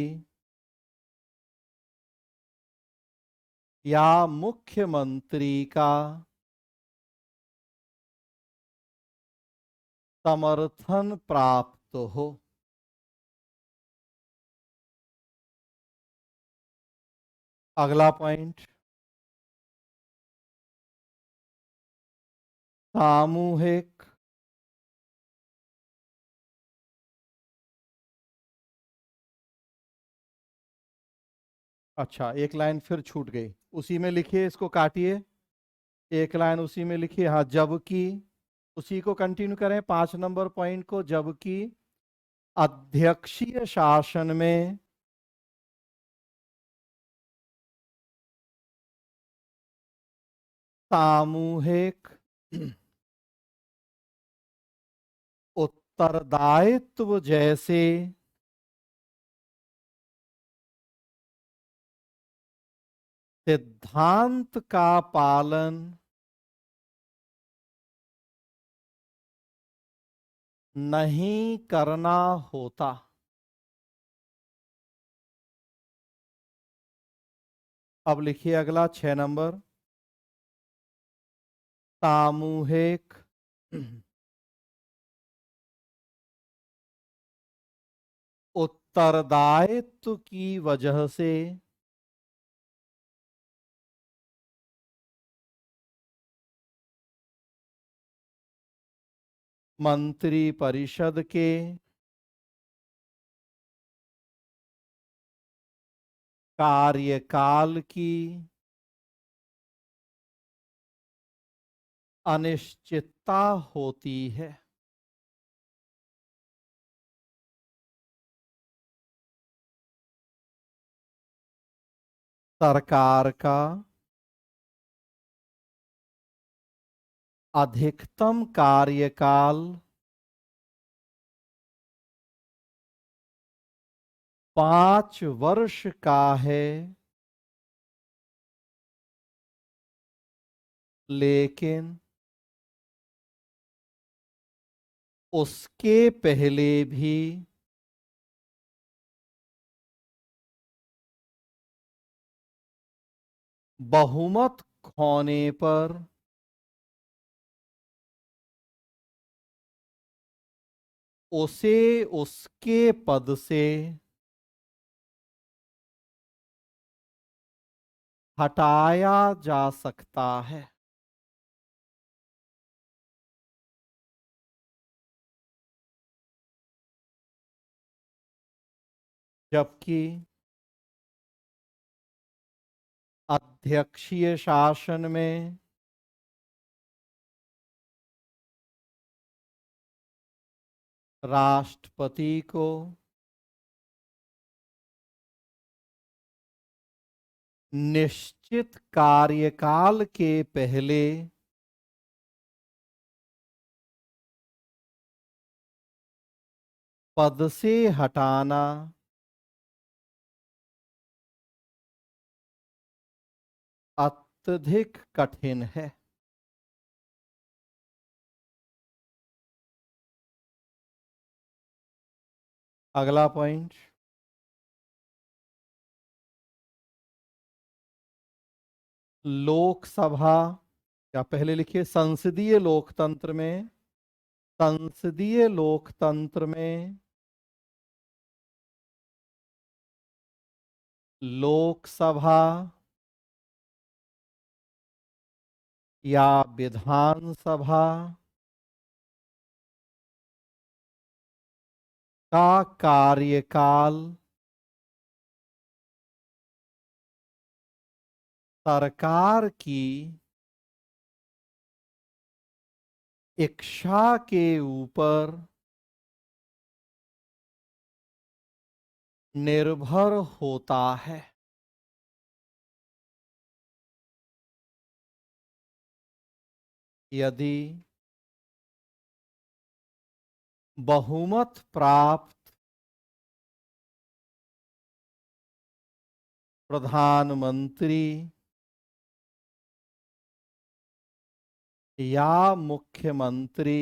या मुख्यमंत्री का समर्थन प्राप्त हो। अगला पॉइंट, सामूहिक अच्छा, एक लाइन फिर छूट गई, उसी में लिखिए, इसको काटिए, एक लाइन उसी में लिखिए। हाँ, जबकि, उसी को कंटिन्यू करें 5 नंबर पॉइंट को। जबकि अध्यक्षीय शासन में सामूहिक उत्तरदायित्व जैसे सिद्धांत का पालन नहीं करना होता। अब लिखिए अगला 6 नंबर, सामूहिक उत्तरदायित्व की वजह से मंत्रिपरिषद के कार्यकाल की अनिश्चितता होती है। सरकार का अधिकतम कार्यकाल 5 वर्ष का है, लेकिन उसके पहले भी बहुमत खोने पर उसे उसके पद से हटाया जा सकता है। जबकि अध्यक्षीय शासन में राष्ट्रपति को निश्चित कार्यकाल के पहले पद से हटाना अत्यधिक कठिन है। अगला पॉइंट, लोकसभा, या पहले लिखिए संसदीय लोकतंत्र में, संसदीय लोकतंत्र में लोकसभा या विधानसभा का कार्यकाल सरकार की इच्छा के ऊपर निर्भर होता है। यदि बहुमत प्राप्त प्रधानमंत्री या मुख्यमंत्री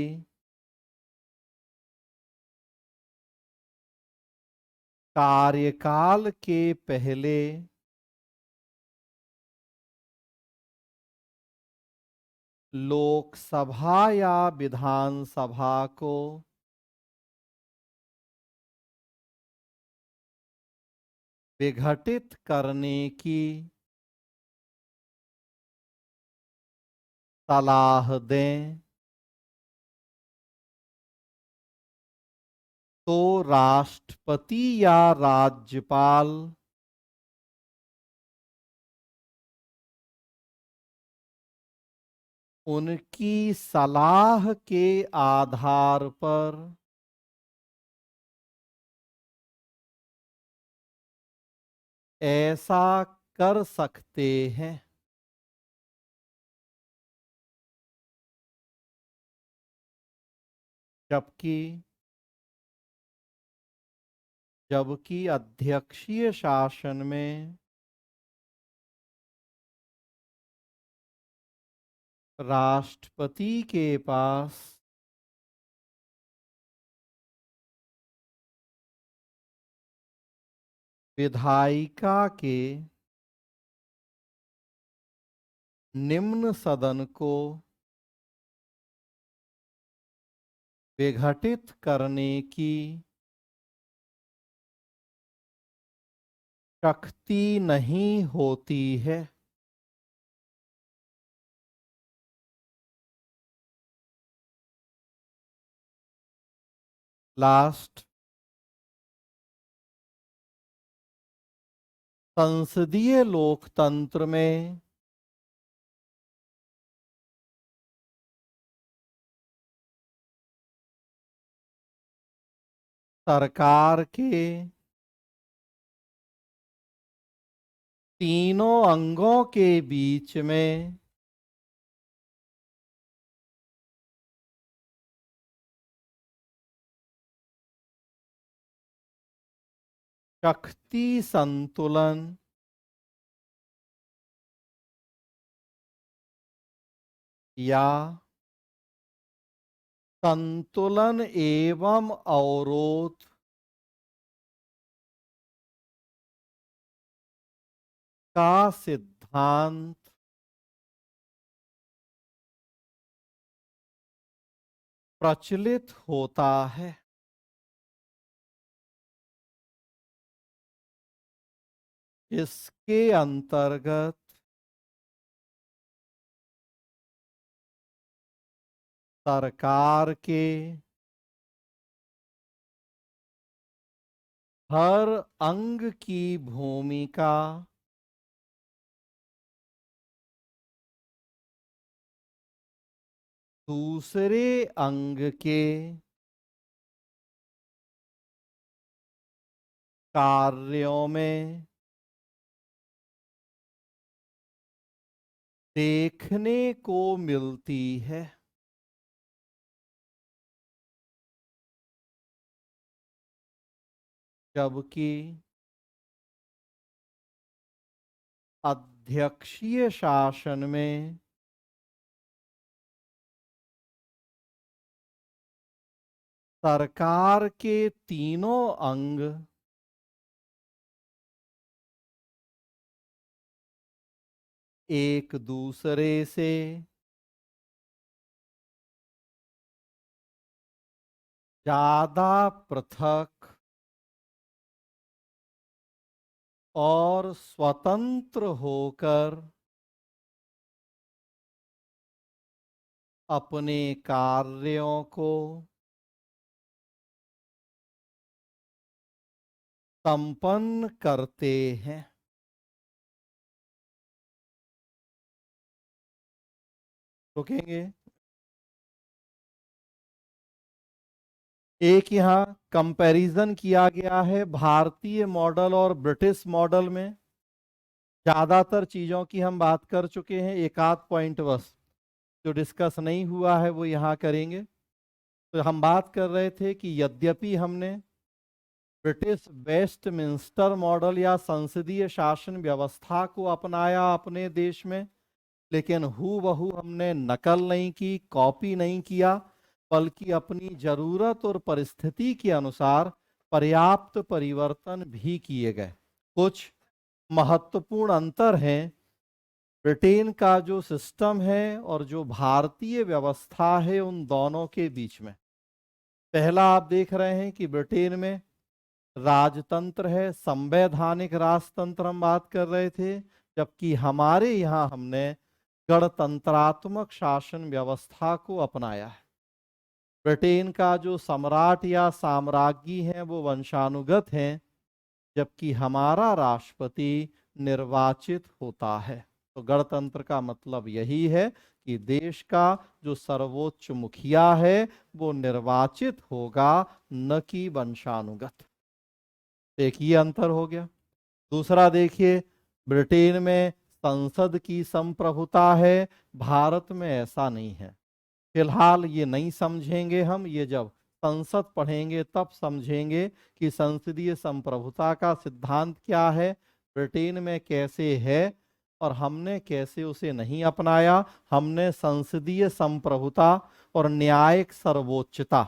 कार्यकाल के पहले लोकसभा या विधानसभा को विघटित करने की सलाह दें तो राष्ट्रपति या राज्यपाल उनकी सलाह के आधार पर ऐसा कर सकते हैं। जबकि जबकि अध्यक्षीय शासन में राष्ट्रपति के पास विधायिका के निम्न सदन को विघटित करने की शक्ति नहीं होती है। लास्ट, संसदीय लोकतंत्र में सरकार के तीनों अंगों के बीच में शक्ति संतुलन या संतुलन एवं अवरोध का सिद्धांत प्रचलित होता है। इसके अंतर्गत सरकार के हर अंग की भूमिका दूसरे अंग के कार्यों में देखने को मिलती है। जबकि अध्यक्षीय शासन में सरकार के तीनों अंग एक दूसरे से ज्यादा पृथक और स्वतंत्र होकर अपने कार्यों को संपन्न करते हैं। रुकेंगे। एक यहाँ कंपैरिजन किया गया है भारतीय मॉडल और ब्रिटिश मॉडल में। ज्यादातर चीजों की हम बात कर चुके हैं, एक आध पॉइंट बस जो डिस्कस नहीं हुआ है वो यहाँ करेंगे। तो हम बात कर रहे थे कि यद्यपि हमने ब्रिटिश वेस्टमिंस्टर मॉडल या संसदीय शासन व्यवस्था को अपनाया अपने देश में, लेकिन हूबहू हमने नकल नहीं की, कॉपी नहीं किया, बल्कि अपनी जरूरत और परिस्थिति के अनुसार पर्याप्त परिवर्तन भी किए गए। कुछ महत्वपूर्ण अंतर हैं ब्रिटेन का जो सिस्टम है और जो भारतीय व्यवस्था है उन दोनों के बीच में। पहला आप देख रहे हैं कि ब्रिटेन में राजतंत्र है, संवैधानिक राजतंत्र हम बात कर रहे थे, जबकि हमारे यहाँ हमने गणतंत्रात्मक शासन व्यवस्था को अपनाया है। ब्रिटेन का जो सम्राट या साम्राज्ञी है वो वंशानुगत हैं, जबकि हमारा राष्ट्रपति निर्वाचित होता है। तो गणतंत्र का मतलब यही है कि देश का जो सर्वोच्च मुखिया है वो निर्वाचित होगा, न कि वंशानुगत। एक ही अंतर हो गया। दूसरा देखिए, ब्रिटेन में संसद की संप्रभुता है, भारत में ऐसा नहीं है। फिलहाल ये नहीं समझेंगे हम, ये जब संसद पढ़ेंगे तब समझेंगे कि संसदीय संप्रभुता का सिद्धांत क्या है, ब्रिटेन में कैसे है और हमने कैसे उसे नहीं अपनाया। हमने संसदीय संप्रभुता और न्यायिक सर्वोच्चता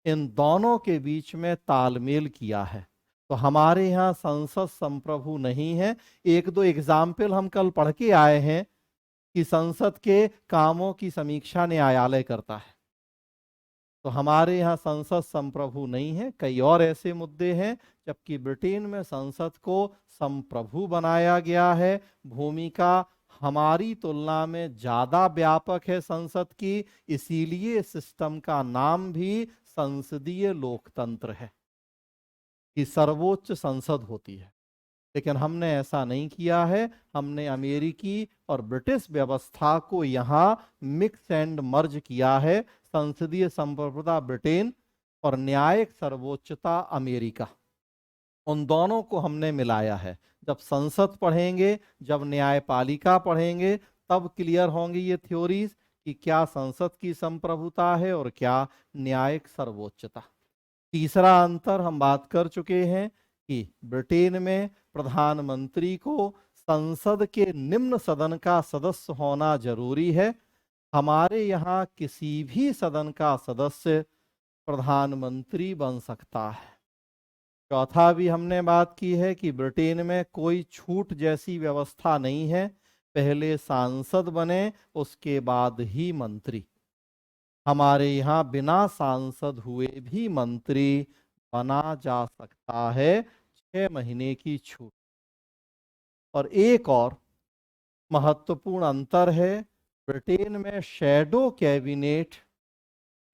इन दोनों के बीच में तालमेल किया है। तो हमारे यहाँ संसद संप्रभु नहीं है। एक दो एग्जाम्पल हम कल पढ़ के आए हैं कि संसद के कामों की समीक्षा न्यायालय करता है। तो हमारे यहाँ संसद संप्रभु नहीं है। कई और ऐसे मुद्दे हैं, जबकि ब्रिटेन में संसद को संप्रभु बनाया गया है। भूमिका हमारी तुलना में ज्यादा व्यापक है संसद की, इसीलिए सिस्टम का नाम भी संसदीय लोकतंत्र है कि सर्वोच्च संसद होती है। लेकिन हमने ऐसा नहीं किया है। हमने अमेरिकी और ब्रिटिश व्यवस्था को यहाँ मिक्स एंड मर्ज किया है। संसदीय संप्रभुता ब्रिटेन और न्यायिक सर्वोच्चता अमेरिका, उन दोनों को हमने मिलाया है। जब संसद पढ़ेंगे, जब न्यायपालिका पढ़ेंगे, तब क्लियर होंगी ये थ्योरीज कि क्या संसद की संप्रभुता है और क्या न्यायिक सर्वोच्चता। तीसरा अंतर हम बात कर चुके हैं कि ब्रिटेन में प्रधानमंत्री को संसद के निम्न सदन का सदस्य होना जरूरी है। हमारे यहाँ किसी भी सदन का सदस्य प्रधानमंत्री बन सकता है। चौथा भी हमने बात की है कि ब्रिटेन में कोई छूट जैसी व्यवस्था नहीं है, पहले सांसद बने उसके बाद ही मंत्री। हमारे यहाँ बिना सांसद हुए भी मंत्री बना जा सकता है, 6 महीने की छूट। और एक और महत्वपूर्ण अंतर है, ब्रिटेन में शैडो कैबिनेट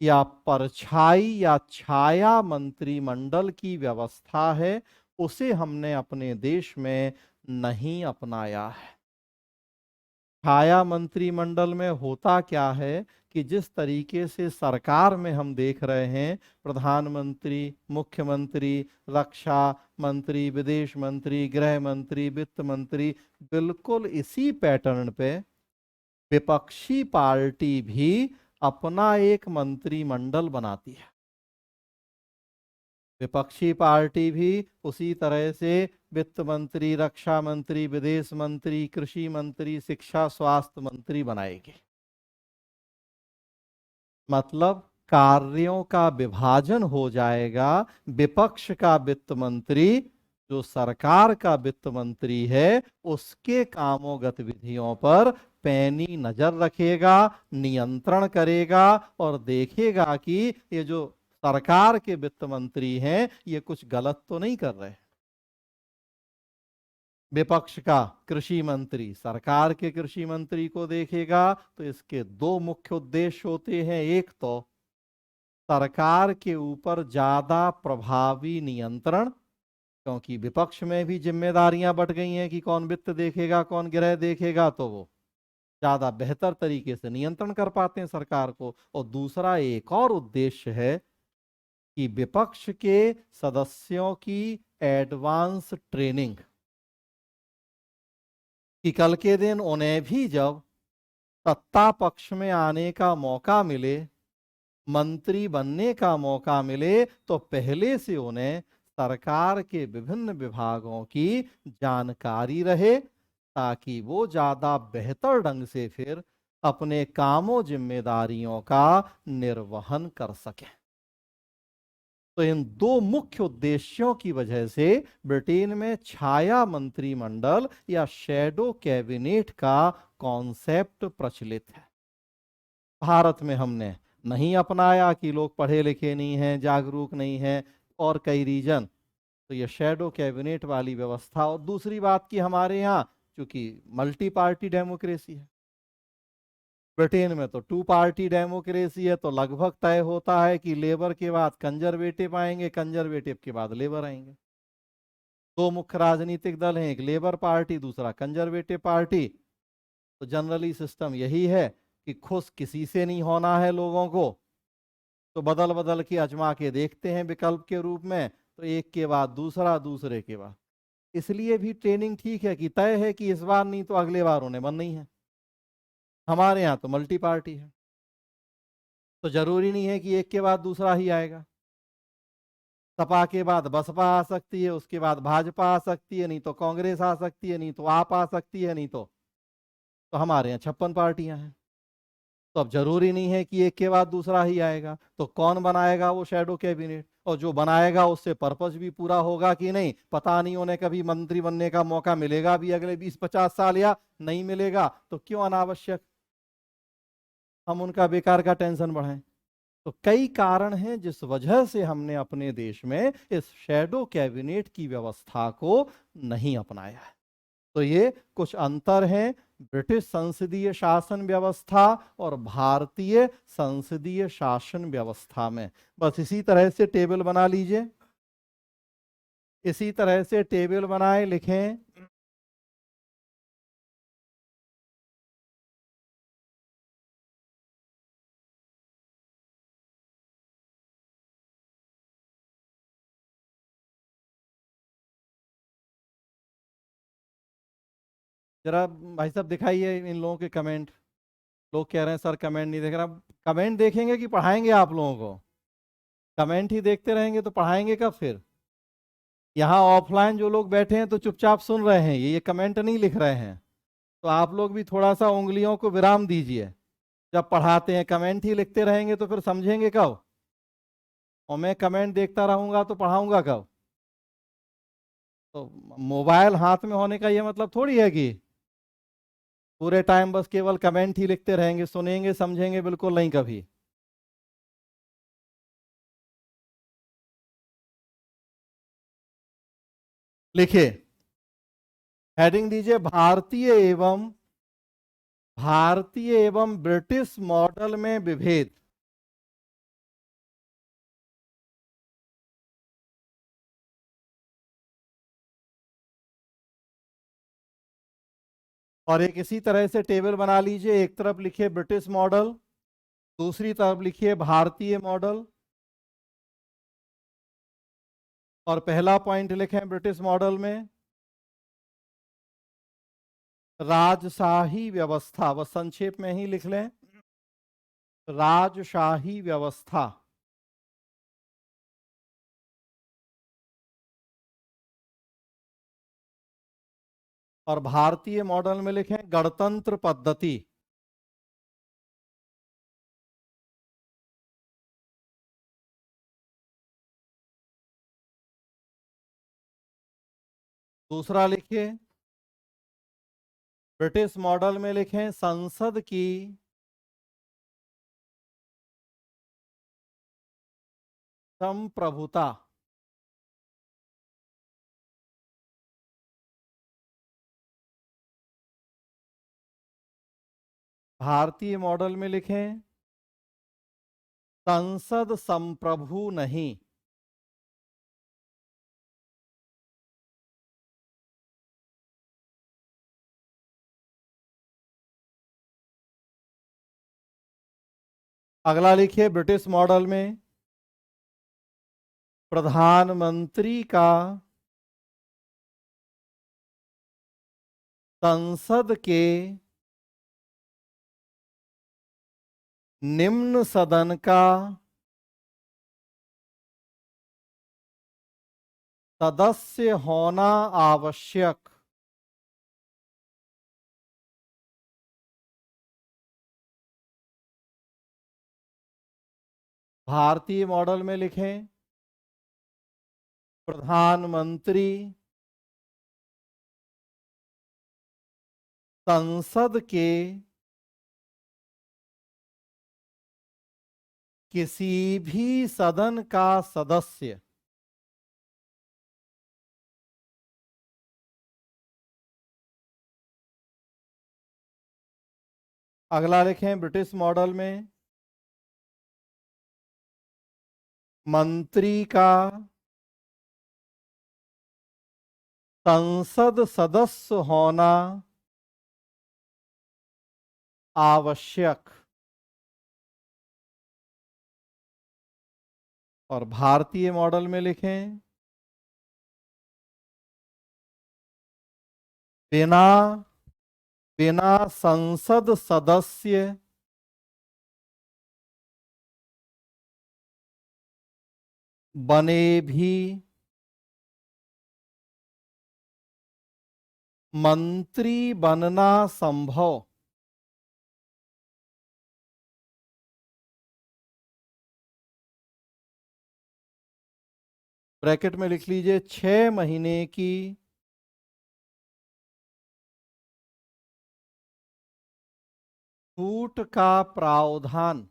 या परछाई या छाया मंत्रिमंडल की व्यवस्था है, उसे हमने अपने देश में नहीं अपनाया है। छाया मंत्रिमंडल में होता क्या है कि जिस तरीके से सरकार में हम देख रहे हैं, प्रधानमंत्री, मुख्यमंत्री, रक्षा मंत्री, विदेश मंत्री, गृह मंत्री, वित्त मंत्री, बिल्कुल इसी पैटर्न पे विपक्षी पार्टी भी अपना एक मंत्रिमंडल बनाती है। विपक्षी पार्टी भी उसी तरह से वित्त मंत्री, रक्षा मंत्री, विदेश मंत्री, कृषि मंत्री, शिक्षा स्वास्थ्य मंत्री बनाएगी। मतलब कार्यों का विभाजन हो जाएगा। विपक्ष का वित्त मंत्री जो सरकार का वित्त मंत्री है, उसके कामों गतिविधियों पर पैनी नजर रखेगा, नियंत्रण करेगा और देखेगा कि ये जो सरकार के वित्त मंत्री हैं ये कुछ गलत तो नहीं कर रहे। विपक्ष का कृषि मंत्री सरकार के कृषि मंत्री को देखेगा। तो इसके दो मुख्य उद्देश्य होते हैं। एक तो सरकार के ऊपर ज्यादा प्रभावी नियंत्रण, क्योंकि विपक्ष में भी जिम्मेदारियां बंट गई हैं कि कौन वित्त देखेगा, कौन गृह देखेगा, तो वो ज्यादा बेहतर तरीके से नियंत्रण कर पाते हैं सरकार को। और दूसरा एक और उद्देश्य है कि विपक्ष के सदस्यों की एडवांस ट्रेनिंग, कि कल के दिन उन्हें भी जब सत्ता पक्ष में आने का मौका मिले, मंत्री बनने का मौका मिले, तो पहले से उन्हें सरकार के विभिन्न विभागों की जानकारी रहे, ताकि वो ज्यादा बेहतर ढंग से फिर अपने कामों जिम्मेदारियों का निर्वहन कर सके। तो इन दो मुख्य उद्देश्यों की वजह से ब्रिटेन में छाया मंत्रिमंडल या शैडो कैबिनेट का कॉन्सेप्ट प्रचलित है। भारत में हमने नहीं अपनाया कि लोग पढ़े लिखे नहीं हैं, जागरूक नहीं हैं, और कई रीजन। तो ये शैडो कैबिनेट वाली व्यवस्था, और दूसरी बात कि हमारे यहाँ चूंकि मल्टी पार्टी डेमोक्रेसी है, ब्रिटेन में तो टू पार्टी डेमोक्रेसी है, तो लगभग तय होता है कि लेबर के बाद कंजर्वेटिव आएंगे, कंजर्वेटिव के बाद लेबर आएंगे। दो मुख्य राजनीतिक दल हैं, एक लेबर पार्टी, दूसरा कंजर्वेटिव पार्टी। तो जनरली सिस्टम यही है कि खुश किसी से नहीं होना है लोगों को, तो बदल बदल के आजमा के देखते हैं विकल्प के रूप में, तो एक के बाद दूसरा, दूसरे के बाद। इसलिए भी ट्रेनिंग ठीक है कि तय है कि इस बार नहीं तो अगले बार उन्हें बनना ही है। हमारे यहाँ तो मल्टी पार्टी है, तो जरूरी नहीं है कि एक के बाद दूसरा ही आएगा। सपा के बाद बसपा आ सकती है, उसके बाद भाजपा आ सकती है, नहीं तो कांग्रेस आ सकती है, नहीं तो आप आ सकती है, नहीं तो हमारे यहाँ 56 पार्टियां हैं। तो अब जरूरी नहीं है कि एक के बाद दूसरा ही आएगा, तो कौन बनाएगा वो शैडो कैबिनेट, और जो बनाएगा उससे पर्पस भी पूरा होगा कि नहीं पता नहीं, उन्हें कभी मंत्री बनने का मौका मिलेगा भी अगले 20-50 साल या नहीं मिलेगा, तो क्यों अनावश्यक हम उनका बेकार का टेंशन बढ़ाएं। तो कई कारण हैं जिस वजह से हमने अपने देश में इस शैडो कैबिनेट की व्यवस्था को नहीं अपनाया है। तो ये कुछ अंतर हैं ब्रिटिश संसदीय शासन व्यवस्था और भारतीय संसदीय शासन व्यवस्था में। बस इसी तरह से टेबल बना लीजिए, इसी तरह से टेबल बनाए लिखें। जरा भाई साहब दिखाइए इन लोगों के कमेंट। लोग कह रहे हैं सर कमेंट नहीं देख रहा। कमेंट देखेंगे कि पढ़ाएंगे आप लोगों को? कमेंट ही देखते रहेंगे तो पढ़ाएंगे कब फिर? यहाँ ऑफलाइन जो लोग बैठे हैं तो चुपचाप सुन रहे हैं, ये कमेंट नहीं लिख रहे हैं। तो आप लोग भी थोड़ा सा उंगलियों को विराम दीजिए। जब पढ़ाते हैं कमेंट ही लिखते रहेंगे तो फिर समझेंगे कब? और मैं कमेंट देखता रहूंगा तो पढ़ाऊंगा कब? तो मोबाइल हाथ में होने का ये मतलब थोड़ी है कि पूरे टाइम बस केवल कमेंट ही लिखते रहेंगे, सुनेंगे समझेंगे बिल्कुल नहीं कभी। लिखिए, हेडिंग दीजिए भारतीय एवं ब्रिटिश मॉडल में विभेद। और एक इसी तरह से टेबल बना लीजिए, एक तरफ लिखिए ब्रिटिश मॉडल, दूसरी तरफ लिखिए भारतीय मॉडल, और पहला पॉइंट लिखें ब्रिटिश मॉडल में राजशाही व्यवस्था, बस संक्षेप में ही लिख लें, राजशाही व्यवस्था। और भारतीय मॉडल में लिखें गणतंत्र पद्धति। दूसरा लिखिए, ब्रिटिश मॉडल में लिखें संसद की संप्रभुता। भारतीय मॉडल में लिखें संसद संप्रभु नहीं। अगला लिखिए ब्रिटिश मॉडल में प्रधानमंत्री का संसद के निम्न सदन का सदस्य होना आवश्यक। भारतीय मॉडल में लिखें, प्रधानमंत्री संसद के किसी भी सदन का सदस्य अगला लिखें ब्रिटिश मॉडल में, मंत्री का संसद सदस्य होना आवश्यक। और भारतीय मॉडल में लिखें, बिना बिना संसद सदस्य बने भी मंत्री बनना संभव। ब्रैकेट में लिख लीजिए 6 महीने की छूट का प्रावधान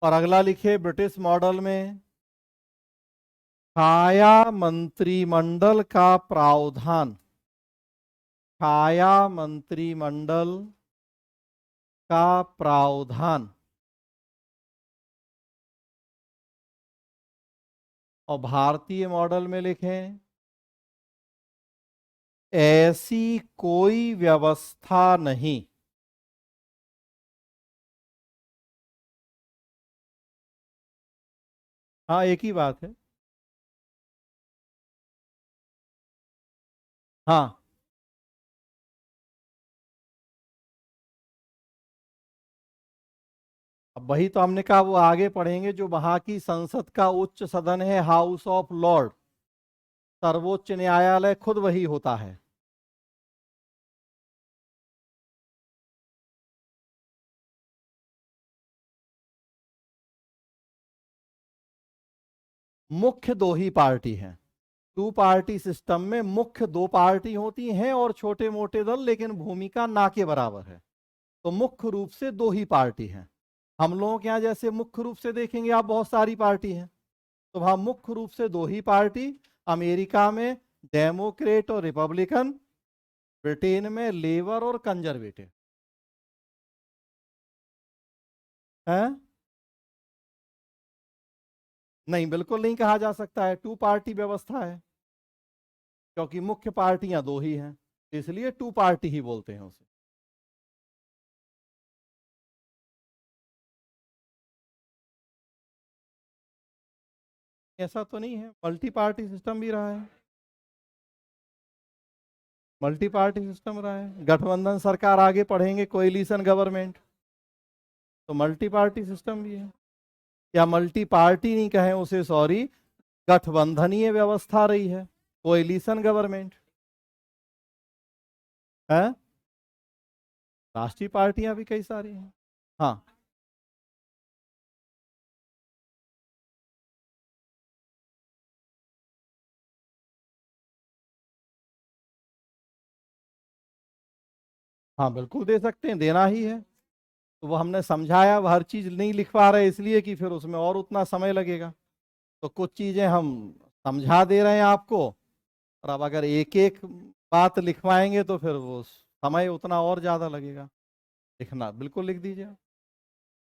और अगला लिखिए ब्रिटिश मॉडल में, छाया मंत्रिमंडल का प्रावधान। छाया मंत्रिमंडल का प्रावधान। और भारतीय मॉडल में लिखें, ऐसी कोई व्यवस्था नहीं। हाँ, एक ही बात है। हाँ, अब वही तो हमने कहा, वो आगे पढ़ेंगे। जो वहां की संसद का उच्च सदन है, हाउस ऑफ लॉर्ड, सर्वोच्च न्यायालय खुद वही होता है। मुख्य दो ही पार्टी हैं। टू पार्टी सिस्टम में मुख्य दो पार्टी होती हैं और छोटे मोटे दल, लेकिन भूमिका ना के बराबर है। तो मुख्य रूप से दो ही पार्टी हैं। हम लोगों के यहाँ जैसे मुख्य रूप से देखेंगे आप, बहुत सारी पार्टी हैं। तो वहां मुख्य रूप से दो ही पार्टी। अमेरिका में डेमोक्रेट और रिपब्लिकन, ब्रिटेन में लेबर और कंजर्वेटिव है। नहीं, बिल्कुल नहीं कहा जा सकता है, टू पार्टी व्यवस्था है, क्योंकि मुख्य पार्टियां दो ही हैं, इसलिए टू पार्टी ही बोलते हैं उसे। ऐसा तो नहीं है, मल्टी पार्टी सिस्टम भी रहा है। मल्टी पार्टी सिस्टम रहा है, गठबंधन सरकार आगे पढ़ेंगे, कोएलिशन गवर्नमेंट, तो मल्टी पार्टी सिस्टम भी है। या मल्टी पार्टी नहीं कहें उसे, सॉरी, गठबंधनीय व्यवस्था रही है, कोएलिशन गवर्नमेंट है। राष्ट्रीय पार्टियां भी कई सारी हैं। हाँ, हाँ, बिल्कुल दे सकते हैं, देना ही है। तो वो हमने समझाया, वो हर चीज नहीं लिख पा रहे इसलिए कि फिर उसमें और उतना समय लगेगा। तो कुछ चीजें हम समझा दे रहे हैं आपको, और अब अगर एक एक बात लिखवाएंगे तो फिर वो समय उतना और ज्यादा लगेगा। लिखना बिल्कुल लिख दीजिए।